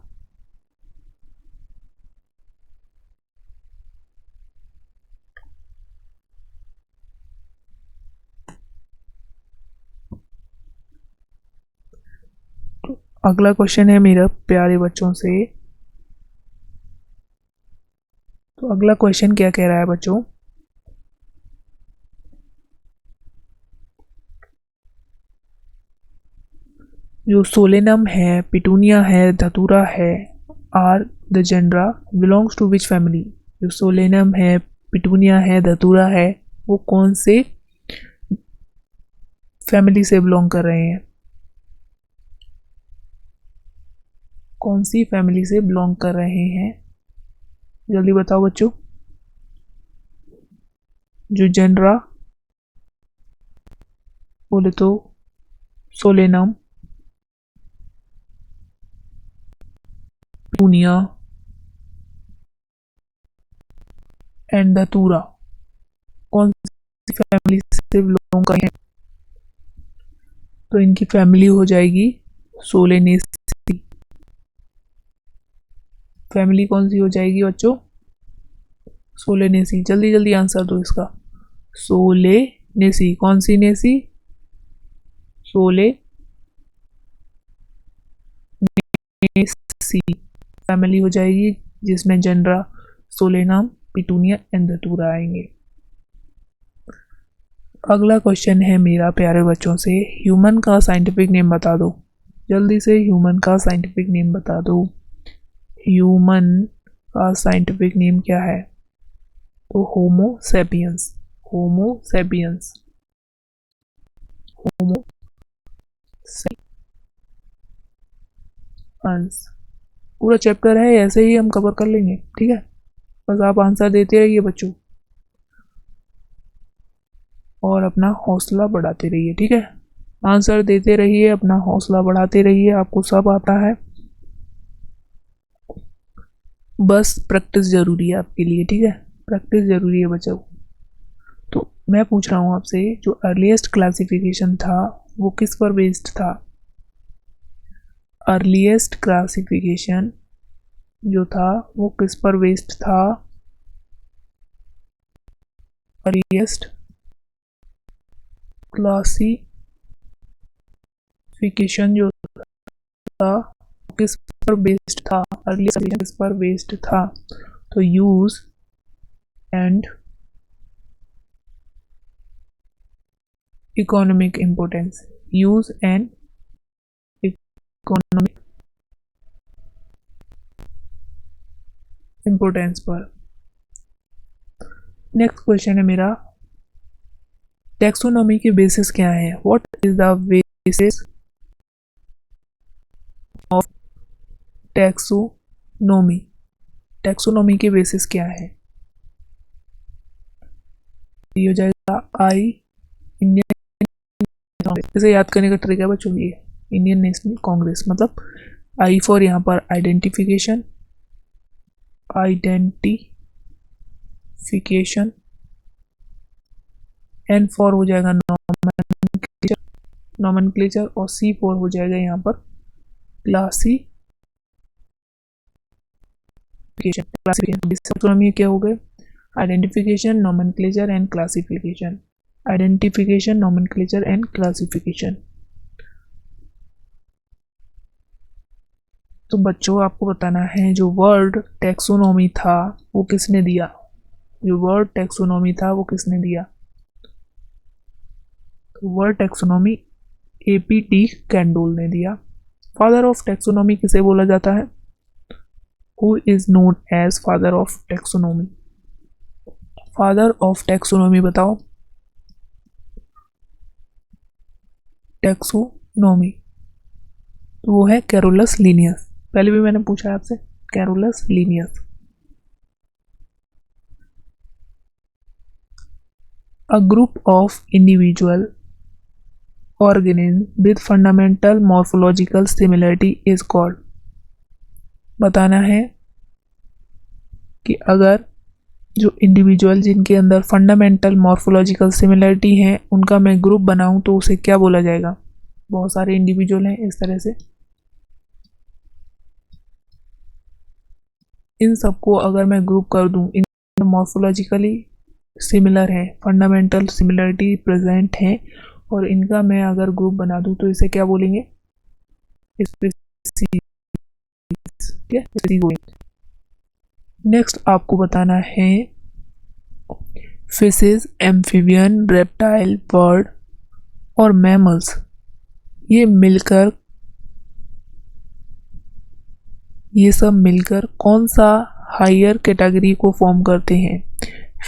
Speaker 1: अगला क्वेश्चन है मेरा प्यारे बच्चों से। तो अगला क्वेश्चन क्या कह रहा है बच्चों? जो सोलेनम है, पिटूनिया है, धतूरा है, are the genera belongs to which family? जो सोलेनम है, पिटूनिया है, धतूरा है, वो कौन से फैमिली से बिलोंग कर रहे हैं? कौन सी फैमिली से बिलोंग कर रहे हैं? जल्दी बताओ बच्चों। जो जेनरा बोले तो सोलेनम, पिटूनिया एंड धतूरा कौन सी फैमिली से बिलोंग कर रहे हैं? तो इनकी फैमिली हो जाएगी सोलेनेसी। फैमिली कौन सी हो जाएगी बच्चों? सोलेनेसी। जल्दी जल्दी आंसर दो इसका। सोलेनेसी। कौन सी नेसी? सोलेनेसी फैमिली हो जाएगी जिसमें जनरा, सोलेनम, पिटूनिया एंड धतूरा आएंगे। अगला क्वेश्चन है मेरा प्यारे बच्चों से, ह्यूमन का साइंटिफिक नेम बता दो। जल्दी से ह्यूमन का साइंटिफिक नेम बता दो। ह्यूमन का साइंटिफिक नेम क्या है? तो होमो सेपियंस, होमो सेपियंस, होमो सेपियंस। पूरा चैप्टर है, ऐसे ही हम कवर कर लेंगे, ठीक है। बस आप आंसर देते रहिए बच्चों और अपना हौसला बढ़ाते रहिए, ठीक है। आंसर देते रहिए, अपना हौसला बढ़ाते रहिए, आपको सब आता है, बस प्रैक्टिस ज़रूरी है आपके लिए, ठीक है। प्रैक्टिस ज़रूरी है बच्चों। तो मैं पूछ रहा हूँ आपसे, जो अर्लीस्ट क्लासिफिकेशन था वो किस पर बेस्ड था? अर्लीस्ट क्लासिफिकेशन जो था वो किस पर बेस्ड था? अर्लीस्ट क्लासिफिकेशन जो था किस पर बेस्ड था? अर्लीस्ट किस पर बेस्ड था? तो use and economic importance, use and economic importance पर। नेक्स्ट क्वेश्चन है मेरा, टैक्सोनॉमी के बेसिस क्या है? What is the basis of taxonomy? Taxonomy के बेसिस क्या है? ये हो जाएगा आई, इंडियन, इसे याद करने का ट्रिक है बच्चों, ये इंडियन नेशनल कांग्रेस, मतलब आई फॉर यहाँ पर आइडेंटिफिकेशन, आइडेंटिफिकेशन, एन फॉर हो जाएगा नॉमेनक्लेचर, नॉमेनक्लेचर, और सी फॉर हो जाएगा यहाँ पर क्लासिफिकेशन। क्लासिफिकेशन क्या हो गए? Identification, nomenclature and classification, identification, nomenclature and classification. तो बच्चों आपको बताना है, जो वर्ड टैक्सोनॉमी था वो किसने दिया? जो वर्ड टैक्सोनॉमी था वो किसने दिया? तो वर्ड टैक्सोनॉमी एपीटी कैंडोल ने दिया। फादर ऑफ टैक्सोनॉमी किसे बोला जाता है? Who is known as father of taxonomy? Father of taxonomy बताओ। टैक्सोनॉमी तो वो है कैरोलस लिनियस, पहले भी मैंने पूछा है आपसे, Carolus Linnaeus. A group of individual organisms with fundamental morphological similarity is called। बताना है कि अगर जो इंडिविजुअल जिनके अंदर फंडामेंटल मॉर्फोलॉजिकल सिमिलरिटी है उनका मैं ग्रुप बनाऊं तो उसे क्या बोला जाएगा? बहुत सारे इंडिविजुअल हैं इस तरह से, इन सबको अगर मैं ग्रुप कर दूं, इन मॉर्फोलॉजिकली सिमिलर है, फंडामेंटल सिमिलरिटी प्रेजेंट है, और इनका मैं अगर ग्रुप बना दूं तो इसे क्या बोलेंगे? नेक्स्ट आपको बताना है, फिशेस, एम्फीबियन, रेप्टाइल, बर्ड और मैमल्स ये सब मिलकर कौन सा हायर कैटेगरी को फॉर्म करते हैं?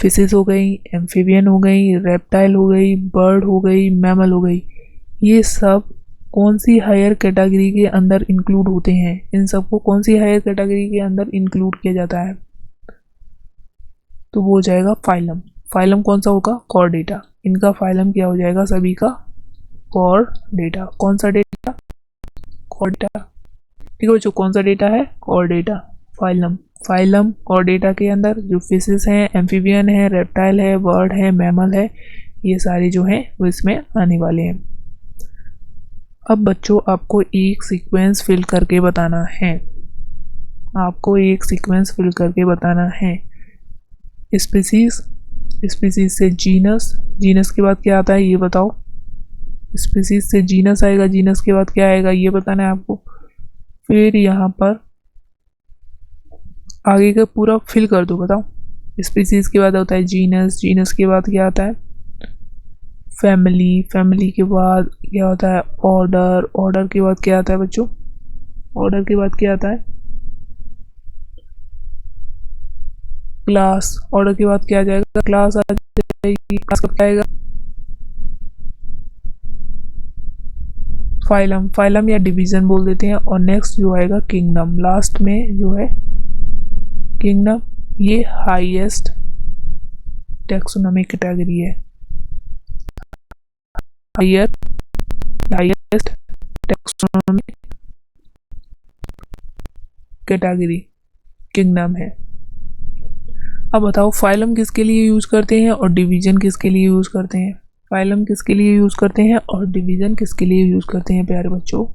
Speaker 1: फिशेस हो गई, एम्फीबियन हो गई, रेप्टाइल हो गई, बर्ड हो गई, मैमल हो गई, ये सब कौन सी हायर कैटेगरी के अंदर इंक्लूड होते हैं? इन सबको कौन सी हायर कैटेगरी के अंदर इंक्लूड किया जाता है? तो वो हो जाएगा फाइलम। फाइलम कौन सा होगा? कॉर्डेटा। इनका फाइलम क्या हो जाएगा? सभी का कॉर्डेटा। कौन सा डेटा? कॉर्डेटा। ठीक है बच्चों, कौन सा डेटा है? कॉर्डेटा। फाइलम, फाइलम कॉर्डेटा के अंदर जो फिशेस हैं, एम्फीबियन है, रेप्टाइल है, बर्ड है, मैमल है, ये सारे जो हैं वो इसमें आने वाले हैं। अब बच्चों आपको एक सीक्वेंस फिल करके बताना है, आपको एक सीक्वेंस फिल करके बताना है। स्पीसीज, स्पीसीज से जीनस, जीनस के बाद क्या आता है ये बताओ। स्पीसीज से जीनस आएगा, जीनस के बाद क्या आएगा ये बताना है आपको। फिर यहाँ पर आगे का पूरा फिल कर दो, बताओ। स्पीसीज के बाद होता है जीनस, जीनस के बाद क्या आता है? फैमिली, फैमिली के बाद क्या होता है ऑर्डर, ऑर्डर के बाद क्या आता है बच्चों, ऑर्डर के बाद क्या आता है क्लास, ऑर्डर के बाद क्या आ जाएगा क्लास आ जाएगी, क्लास कब क्या आएगा फाइलम, फाइलम या डिवीजन बोल देते हैं। और नेक्स्ट जो आएगा किंगडम, लास्ट में जो है किंगडम, ये हाईएस्ट टैक्सोनॉमिक कैटेगरी है, हाईएस्ट टैक्सोनॉमिक कैटेगरी किंगडम है। अब बताओ फाइलम किसके लिए यूज करते हैं और डिवीजन किसके लिए यूज करते हैं, फाइलम किसके लिए यूज करते हैं और डिवीजन किसके लिए यूज करते हैं प्यारे बच्चों,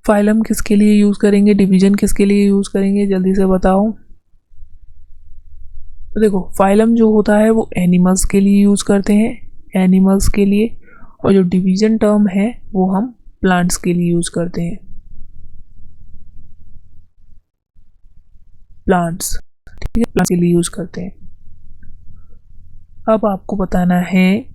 Speaker 1: फाइलम किसके लिए यूज करेंगे, डिवीजन किसके लिए यूज करेंगे, जल्दी से बताओ। तो देखो फाइलम जो होता है वो एनिमल्स के लिए यूज करते हैं, एनिमल्स के लिए, और जो डिवीजन टर्म है वो हम प्लांट्स के लिए यूज करते हैं, प्लांट्स, ठीक है, प्लांट्स के लिए यूज करते हैं। अब आपको बताना है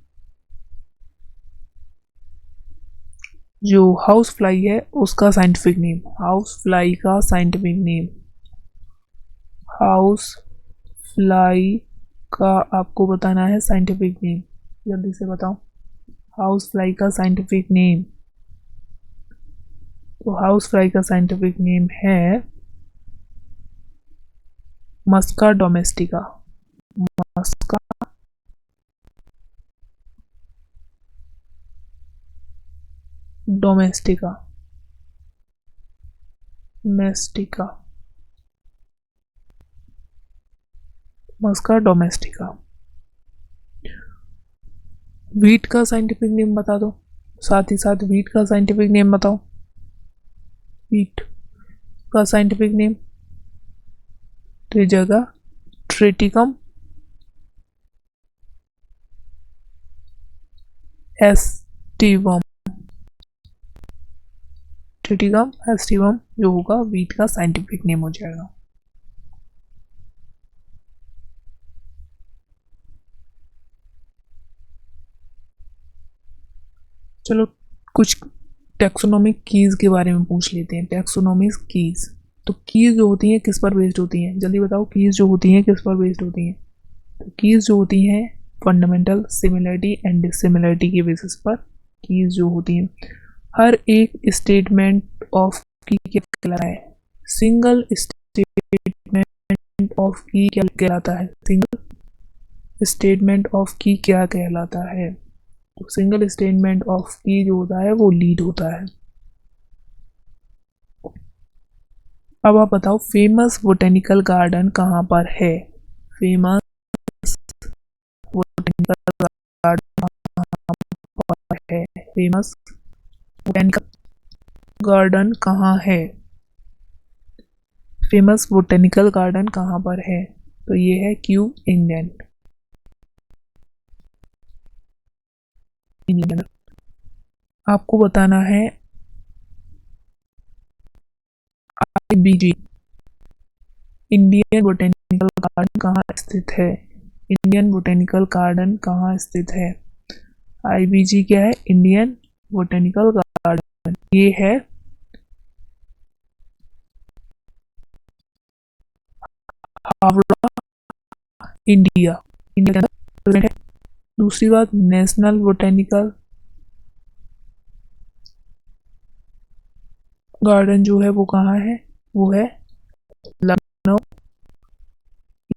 Speaker 1: जो हाउस फ्लाई है उसका साइंटिफिक नेम, हाउस फ्लाई का साइंटिफिक नेम, हाउस फ्लाई का आपको बताना है साइंटिफिक नेम, जल्दी से बताओ हाउस फ्लाई का साइंटिफिक नेम। तो हाउस फ्लाई का साइंटिफिक नेम है मस्का डोमेस्टिका, मस्का डोमेस्टिका, मेस्टिका, मस्का डोमेस्टिका। वीट का साइंटिफिक नेम बता दो, साथ ही साथ वीट का साइंटिफिक नेम बताओ, वीट का साइंटिफिक नेम, ट्रिजगा ट्रिटिकम एस्टिवम, ट्रिटिकम एस्टिवम जो होगा वीट का साइंटिफिक नेम हो जाएगा। चलो कुछ टैक्सोनॉमिक कीज के बारे में पूछ लेते हैं, टैक्सोनॉमिक कीज। तो कीज जो होती हैं किस पर बेस्ड होती हैं, जल्दी बताओ कीज जो होती हैं किस पर बेस्ड होती हैं। तो कीज जो होती हैं फंडामेंटल सिमिलरिटी एंड डिसिमिलरिटी के बेसिस पर कीज जो होती हैं, हर एक स्टेटमेंट ऑफ की क्या कहलाता है, सिंगल स्टेटमेंट ऑफ की क्या कहलाता है, सिंगल स्टेटमेंट ऑफ की क्या कहलाता है। तो सिंगल स्टेटमेंट ऑफ की जो होता है वो लीड होता है। अब आप बताओ फेमस बोटेनिकल गार्डन कहाँ पर है, फेमस बोटेनिकल गार्डन कहाँ पर है, फेमस बोटेनिकल गार्डन कहाँ है, फेमस बोटेनिकल गार्डन कहाँ पर है। तो ये है क्यू इंग्लैंड, इंग्लैंड। आपको बताना है आईबीजी, इंडियन बोटेनिकल गार्डन कहाँ स्थित है, इंडियन बोटेनिकल गार्डन कहाँ स्थित है। आईबीजी क्या है, इंडियन बोटेनिकल गार्डन, ये है हावड़ा, इंडिया, इंडिया के अंदर प्रेजेंट है। दूसरी बात नेशनल बोटेनिकल गार्डन जो है वो कहाँ है, वो है लखनऊ,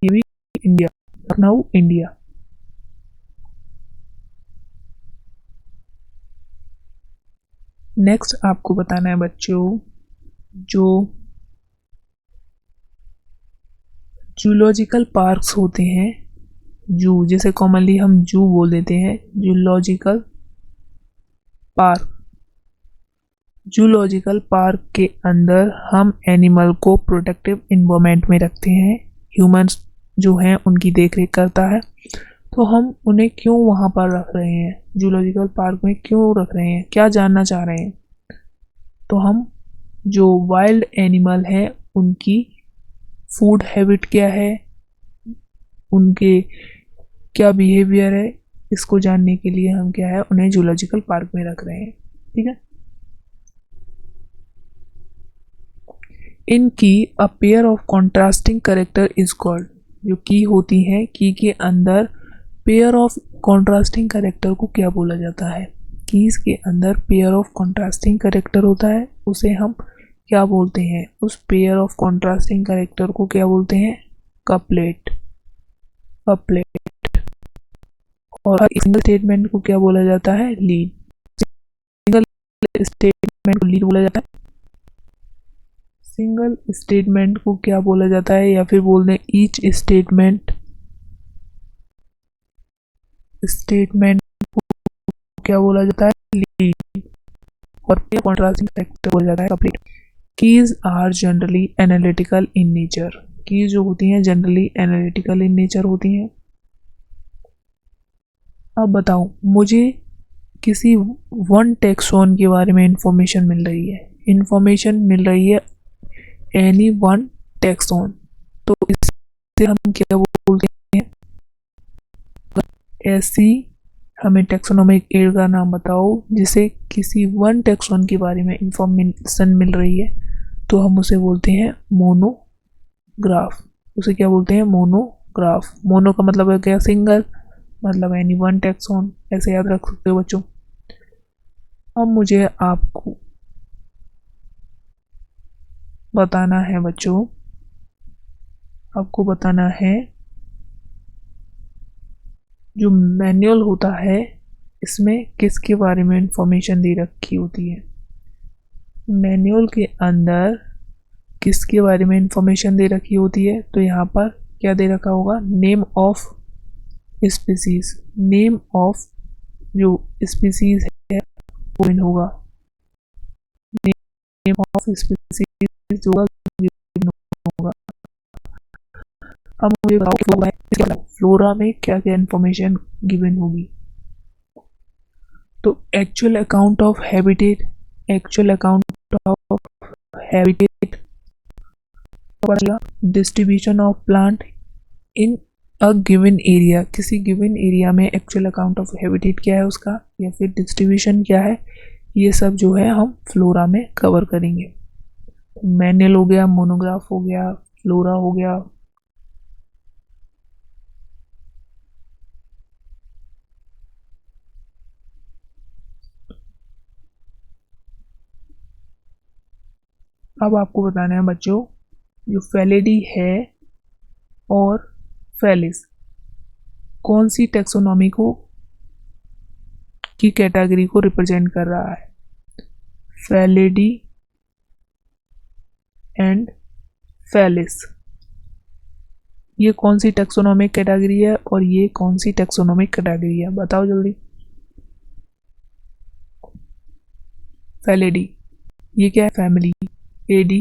Speaker 1: ये भी इंडिया, लखनऊ इंडिया। नेक्स्ट आपको बताना है बच्चों जो जूलॉजिकल पार्क्स होते हैं, जू जैसे कॉमनली हम जू बोल देते हैं, जूलॉजिकल पार्क, जूलॉजिकल पार्क के अंदर हम एनिमल को प्रोटेक्टिव इन्वायरमेंट में रखते हैं, ह्यूमंस जो हैं उनकी देखरेख करता है। तो हम उन्हें क्यों वहाँ पर रख रहे हैं, जूलॉजिकल पार्क में क्यों रख रहे हैं, क्या जानना चाह रहे हैं। तो हम जो वाइल्ड एनिमल हैं उनकी फूड हैबिट क्या है, उनके क्या बिहेवियर है, इसको जानने के लिए हम क्या है, उन्हें जूलॉजिकल पार्क में रख रहे हैं। ठीक है। इन की a pair of contrasting character is called. जो की होती है, की के अंदर पेयर ऑफ कॉन्ट्रास्टिंग कैरेक्टर को क्या बोला जाता है? कीज के अंदर पेयर ऑफ कॉन्ट्रास्टिंग कैरेक्टर होता है, उसे हम क्या बोलते हैं? उस पेयर ऑफ कॉन्ट्रास्टिंग कैरेक्टर को क्या बोलते हैं? कपलेट। कपलेट। और सिंगल स्टेटमेंट को क्या बोला जाता है? लीड। सिंगल स्टेटमेंट को लीड बोला जाता है। सिंगल स्टेटमेंट को क्या बोला जाता है, या फिर बोल दें ईच स्टेटमेंट, स्टेटमेंट को क्या बोला जाता है? लीड। और पेयर कॉन्ट्रास्टिंग कैरेक्टर बोला जाता है couplet. Keys are generally analytical in nature. Keys जो होती हैं जनरली एनालिटिकल इन नेचर होती हैं। अब बताओ, मुझे किसी वन टैक्सॉन के बारे में इंफॉर्मेशन मिल रही है, इंफॉर्मेशन मिल रही है एनी वन टैक्सॉन, तो इससे हम क्या बोलते हैं? ऐसी हमें टैक्सोनॉमिक एड का नाम बताओ जिसे किसी वन टैक्सॉन के बारे में इंफॉर्मेशन मिल रही है, तो हम उसे बोलते हैं मोनोग्राफ। उसे क्या बोलते हैं? मोनोग्राफ। मोनो का मतलब है क्या? सिंगल, मतलब एनी वन टैक्सॉन, ऐसे याद रख सकते हो बच्चों। अब मुझे आपको बताना है बच्चों, आपको बताना है जो मैनुअल होता है इसमें किसके बारे में इंफॉर्मेशन दे रखी होती है? मैनुअल के अंदर किसके बारे में इंफॉर्मेशन दे रखी होती है? तो यहाँ पर क्या दे रखा होगा? Name of species. Name of जो स्पीसीज है वो होगा, नेम ऑफ स्पीसीज जो होगा। अब मुझे बताओ फ्लोरा में क्या क्या इंफॉर्मेशन गिवन होगी? तो actual account of habitat, actual account of habitat, distribution of plant in a given area. किसी गिवन एरिया में एक्चुअल अकाउंट ऑफ हैबिटेट क्या है उसका, या फिर डिस्ट्रीब्यूशन क्या है, ये सब जो है हम फ्लोरा में कवर करेंगे। मैनुअल हो गया, मोनोग्राफ हो गया, फ्लोरा हो गया। अब आपको बताना है बच्चों, जो फेलिडी है और फेलिस कौन सी टैक्सोनॉमी को की कैटेगरी को रिप्रेजेंट कर रहा है? फेलिडी एंड फेलिस, ये कौन सी टैक्सोनॉमिक कैटेगरी है और ये कौन सी टैक्सोनॉमिक कैटेगरी है? बताओ जल्दी। फेलिडी ये क्या है? फैमिली। एडी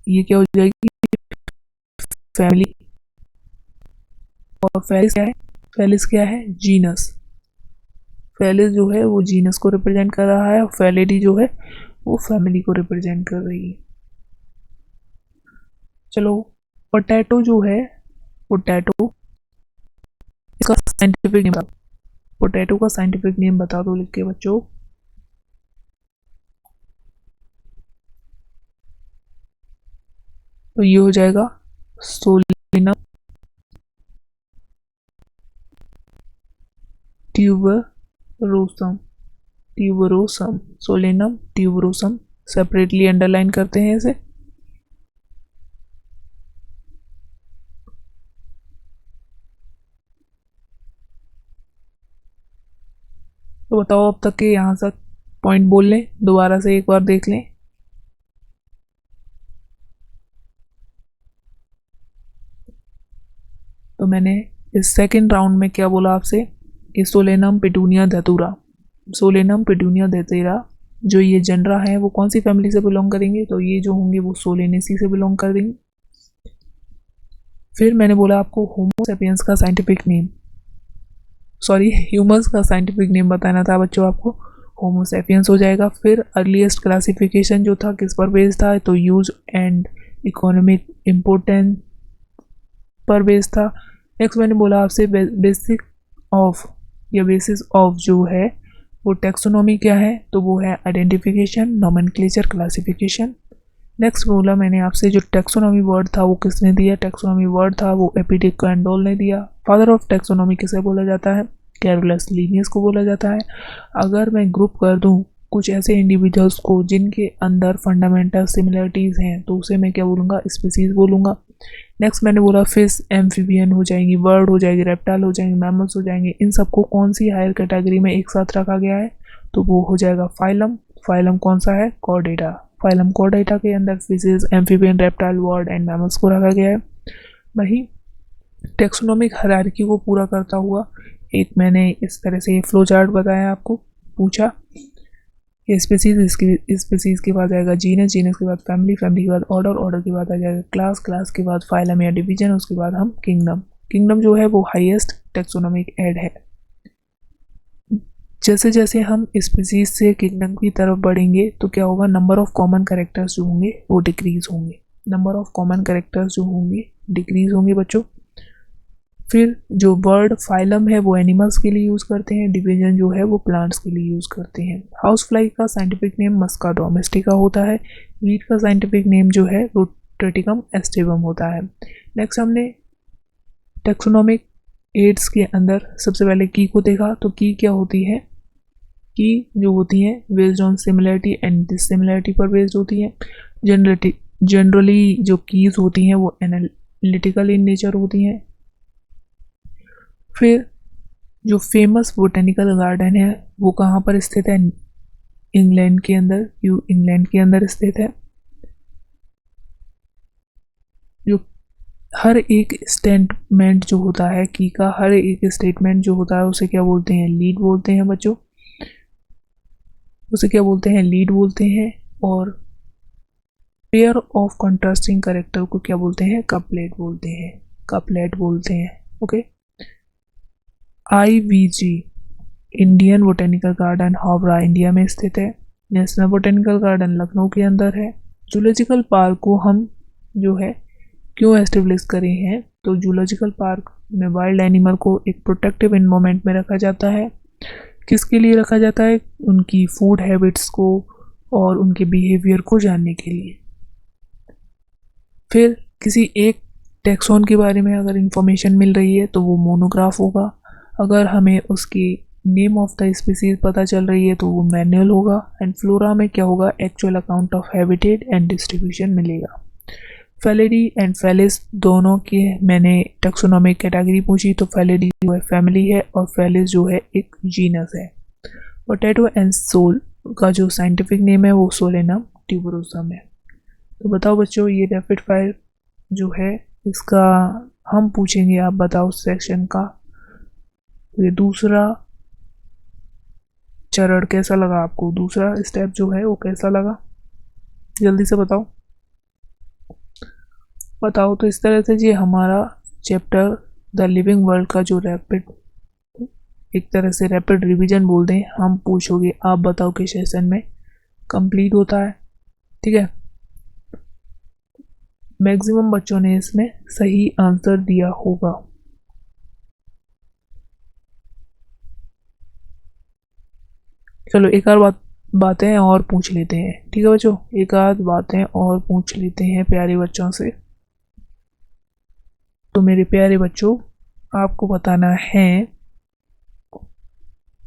Speaker 1: ये क्या हो जाएगी? फैमिली। और फेलिस क्या है? फेलिस क्या है? जीनस। फेलिस जो है वो जीनस को रिप्रेजेंट कर रहा है और फेलिडी जो है वो फैमिली को रिप्रेजेंट कर रही है। चलो, पोटैटो जो है, पोटैटो इसका साइंटिफिक नेम बताओ। पोटैटो का साइंटिफिक नेम बता दो लिख के बच्चों। तो ये हो जाएगा Solanum tuberosum. Tuberosum, Solanum tuberosum, separately underline करते हैं इसे। तो बताओ अब तक के यहाँ तक पॉइंट बोल लें, दोबारा से एक बार देख लें। तो मैंने इस सेकंड राउंड में क्या बोला आपसे कि सोलेनम पिटूनिया धतूरा, सोलेनम पिटूनिया धतूरा जो ये जनरा है वो कौन सी फैमिली से बिलोंग करेंगे? तो ये जो होंगे वो सोलेनेसी से बिलोंग कर देंगे। फिर मैंने बोला आपको होमो सेपियंस का साइंटिफिक नेम, सॉरी ह्यूमंस का साइंटिफिक नेम बताना था बच्चों आपको, होमो सेपियंस हो जाएगा। फिर अर्लीस्ट क्लासिफिकेशन जो था किस पर बेस्ड था? तो यूज एंड इकोनॉमिक इम्पोर्टेंस पर बेस्ड था। नेक्स्ट मैंने बोला आपसे बेसिक ऑफ या बेसिस ऑफ जो है वो टैक्सोनॉमी क्या है, तो वो है आइडेंटिफिकेशन, नोमेनक्लेचर, क्लासिफिकेशन। नेक्स्ट बोला मैंने आपसे जो टैक्सोनॉमी वर्ड था वो किसने दिया, टैक्सोनॉमी वर्ड था वो एपिडिक कैंडोल ने दिया। फादर ऑफ टैक्सोनॉमी किसे बोला जाता है, कैरोलस लिनियस को बोला जाता है। अगर मैं ग्रुप कर दूं कुछ ऐसे इंडिविजुअल्स को जिनके अंदर फंडामेंटल सिमिलरिटीज़ हैं तो उसे मैं क्या बोलूँगा, स्पीसीज बोलूँगा। नेक्स्ट मैंने बोला फिश एम्फीबियन हो जाएंगी, बर्ड हो जाएगी, रेप्टाइल हो जाएंगे, मैमल्स हो जाएंगे, इन सबको कौन सी हायर कैटेगरी में एक साथ रखा गया है, तो वो हो जाएगा फाइलम। फाइलम कौन सा है, कॉर्डेटा। फाइलम कॉर्डेटा के अंदर fishes, amphibian, reptile, bird and mammals को रखा गया है। वही टेक्सोनोमिक हायरार्की को पूरा करता हुआ एक मैंने इस तरह से फ्लो चार्ट बताया आपको। पूछा ये स्पीसीज, इसकी स्पीसीज के बाद आएगा जीनस, जीनस के बाद फैमिली, फैमिली के बाद ऑर्डर, ऑर्डर के बाद आ जाएगा क्लास, क्लास के बाद फाइलम या डिवीजन, उसके बाद हम किंगडम। किंगडम जो है वो हाईएस्ट टेक्सोनोमिक ऐड है। जैसे जैसे हम स्पीसीज से किंगडम की तरफ बढ़ेंगे तो क्या होगा, नंबर ऑफ कॉमन कैरेक्टर्स जो होंगे वो डिक्रीज होंगे। नंबर ऑफ कॉमन कैरेक्टर्स जो होंगे डिक्रीज होंगे बच्चों। फिर जो बर्ड फाइलम है वो एनिमल्स के लिए यूज़ करते हैं, डिवीजन जो है वो प्लांट्स के लिए यूज़ करते हैं। हाउस फ्लाई का साइंटिफिक नेम मस्का डोमेस्टिका होता है। वीट का साइंटिफिक नेम जो है रोटेटिकम एस्टिवम होता है। नेक्स्ट हमने टेक्सोनोमिक एड्स के अंदर सबसे पहले की को देखा, तो की क्या होती है, की जो होती हैं based on similarity and dissimilarity पर बेस्ड होती हैं। जनरली जो कीज होती हैं वो एनालिटिकल इन नेचर होती हैं। फिर जो फेमस बोटेनिकल गार्डन है वो कहाँ पर स्थित है, इंग्लैंड के अंदर, इंग्लैंड के अंदर स्थित है। जो हर एक स्टेटमेंट जो होता है की का, हर एक स्टेटमेंट जो होता है उसे क्या बोलते हैं, लीड बोलते हैं बच्चों। उसे क्या बोलते हैं, लीड बोलते हैं। और पेयर ऑफ कंट्रास्टिंग कैरेक्टर को क्या बोलते हैं, कपलेट बोलते हैं, कपलेट बोलते हैं। Okay. IVG Indian botanical garden Howrah India में स्थित है। नेशनल बोटेनिकल गार्डन लखनऊ के अंदर है। जूलॉजिकल पार्क को हम जो है क्यों एस्टेब्लिश करे हैं, तो जूलॉजिकल पार्क में वाइल्ड एनिमल को एक प्रोटेक्टिव इन्वायरमेंट में रखा जाता है। किसके लिए रखा जाता है, उनकी फूड हैबिट्स को और उनके बिहेवियर को जानने के लिए। फिर किसी एक टैक्सोन के बारे में अगर इंफॉर्मेशन मिल रही है तो वो मोनोग्राफ होगा। अगर हमें उसकी नेम ऑफ द स्पीसीज पता चल रही है तो वो मैनुअल होगा। एंड फ्लोरा में क्या होगा, actual account of habitat and distribution मिलेगा। फैलिडी एंड फैलिस दोनों के मैंने टैक्सोनॉमिक कैटेगरी पूछी, तो फैलिडी जो है फैमिली है और फैलिस जो है एक जीनस है। पोटैटो एंड सोल का जो साइंटिफिक नेम है वो सोलेनम ट्यूबरोसम है। तो बताओ बच्चों, ये रैपिड फायर जो है इसका हम पूछेंगे, आप बताओ सेक्शन का ये दूसरा चरण कैसा लगा आपको, दूसरा स्टेप जो है वो कैसा लगा, जल्दी से बताओ। बताओ। तो इस तरह से ये हमारा चैप्टर द लिविंग वर्ल्ड का जो रैपिड, एक तरह से रैपिड रिवीजन बोल दें, हम पूछोगे आप बताओ के सेशन में कंप्लीट होता है। ठीक है। मैक्सिमम बच्चों ने इसमें सही आंसर दिया होगा। चलो एक आध बातें और पूछ लेते हैं। ठीक है बच्चों, एक आध बातें और पूछ लेते हैं प्यारे बच्चों से। तो मेरे प्यारे बच्चों, आपको बताना है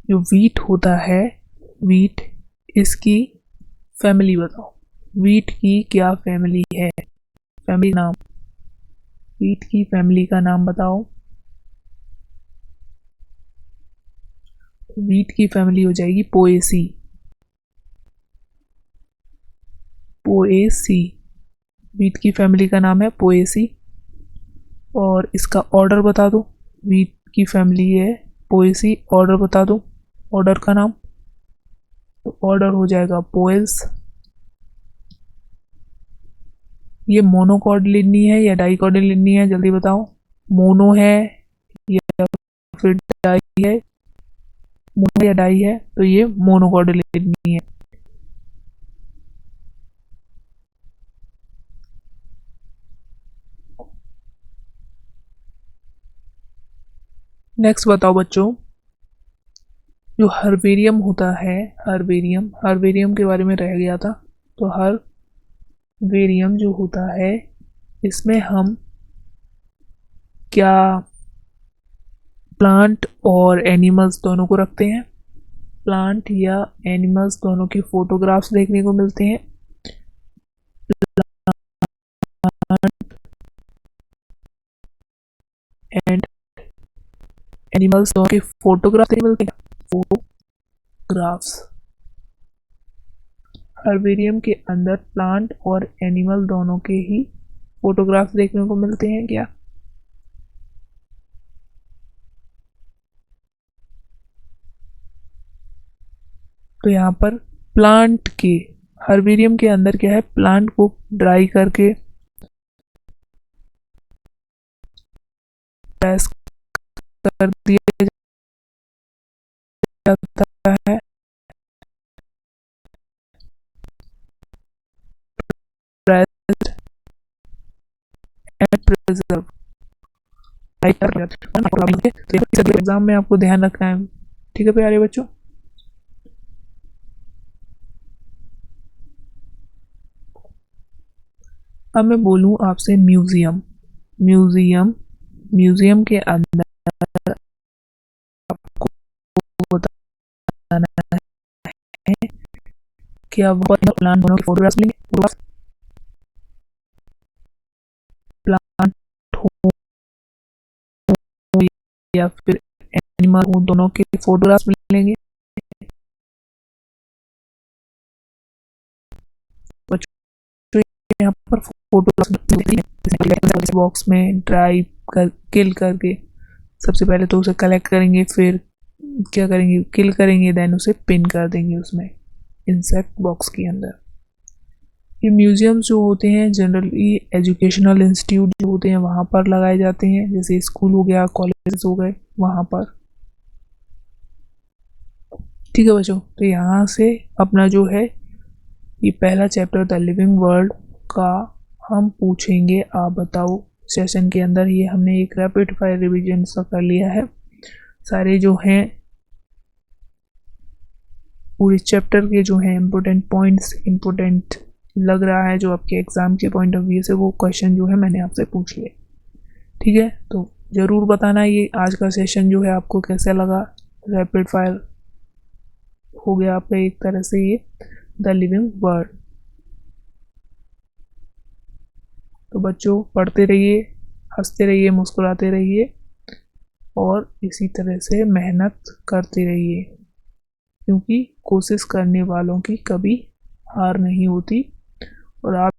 Speaker 1: जो वीट होता है, वीट, इसकी फैमिली बताओ। वीट की क्या फैमिली है, फैमिली नाम, वीट की फैमिली का नाम बताओ। वीट की फैमिली हो जाएगी पोएसी, पोएसी। वीट की फैमिली का नाम है पोएसी। और इसका ऑर्डर बता दो। वीट की फैमिली है पोएसी, ऑर्डर बता दो, ऑर्डर का नाम। तो ऑर्डर हो जाएगा पोएल्स। ये मोनोकॉर्डिलिनी है या डाइकॉर्डिलिनी है, जल्दी बताओ। मोनो है या फिर डाई है, मोनो या डाई है, तो ये मोनोकॉर्डिलिनी है। नेक्स्ट बताओ बच्चों, जो हर्बेरियम होता है, हर्बेरियम के बारे में रह गया था। तो हर्बेरियम जो होता है, इसमें हम क्या प्लांट और एनिमल्स दोनों को रखते हैं। प्लांट या एनिमल्स दोनों के फोटोग्राफ्स देखने को मिलते हैं। एंड एनिमल्स दोनों के फोटोग्राफ्स देखने को मिलते हैं। फोटोग्राफ्स हर्बेरियम के अंदर प्लांट और एनिमल दोनों के ही फोटोग्राफ्स देखने को मिलते हैं क्या? तो यहाँ पर प्लांट के हर्बेरियम के अंदर क्या है, प्लांट को ड्राई करके प्रेस कर दिया जाता है। प्रेस्ड एंड प्रिजर्व एग्जाम में आपको ध्यान रखना है। ठीक है प्यारे बच्चों। अब मैं बोलूं आपसे म्यूजियम। म्यूजियम के अंदर आपको बताना है कि आप प्लांट दोनों की फोटोग्राफ्स लेंगे। प्लांट हो या फिर एनिमल हो, दोनों के फोटोग्राफ्स लेंगे। बच्चों यहाँ पर फोटोग्राफ्स बॉक्स में ड्राई कर किल करके सबसे पहले तो उसे कलेक्ट करेंगे, फिर क्या करेंगे, किल करेंगे, देन उसे पिन कर देंगे उसमें इंसेक्ट बॉक्स के अंदर। ये म्यूजियम्स जो होते हैं जनरली एजुकेशनल इंस्टीट्यूट जो होते हैं वहाँ पर लगाए जाते हैं, जैसे स्कूल हो गया, कॉलेज हो गए, वहाँ पर। ठीक है बच्चों, तो यहाँ से अपना जो है ये पहला चैप्टर द लिविंग वर्ल्ड का हम पूछेंगे आप बताओ सेशन के अंदर। ये हमने एक रैपिड फायर रिवीजन सा कर लिया है। सारे जो हैं पूरे चैप्टर के जो हैं इम्पोर्टेंट पॉइंट्स, इम्पोर्टेंट लग रहा है जो आपके एग्ज़ाम के पॉइंट ऑफ व्यू से, वो क्वेश्चन जो है मैंने आपसे पूछ लिए। ठीक है, तो ज़रूर बताना ये आज का सेशन जो है आपको कैसा लगा। रैपिड फायर हो गया आपका एक तरह से ये द लिविंग वर्ल्ड। तो बच्चों पढ़ते रहिए, हंसते रहिए, मुस्कुराते रहिए और इसी तरह से मेहनत करते रहिए, क्योंकि कोशिश करने वालों की कभी हार नहीं होती। और आप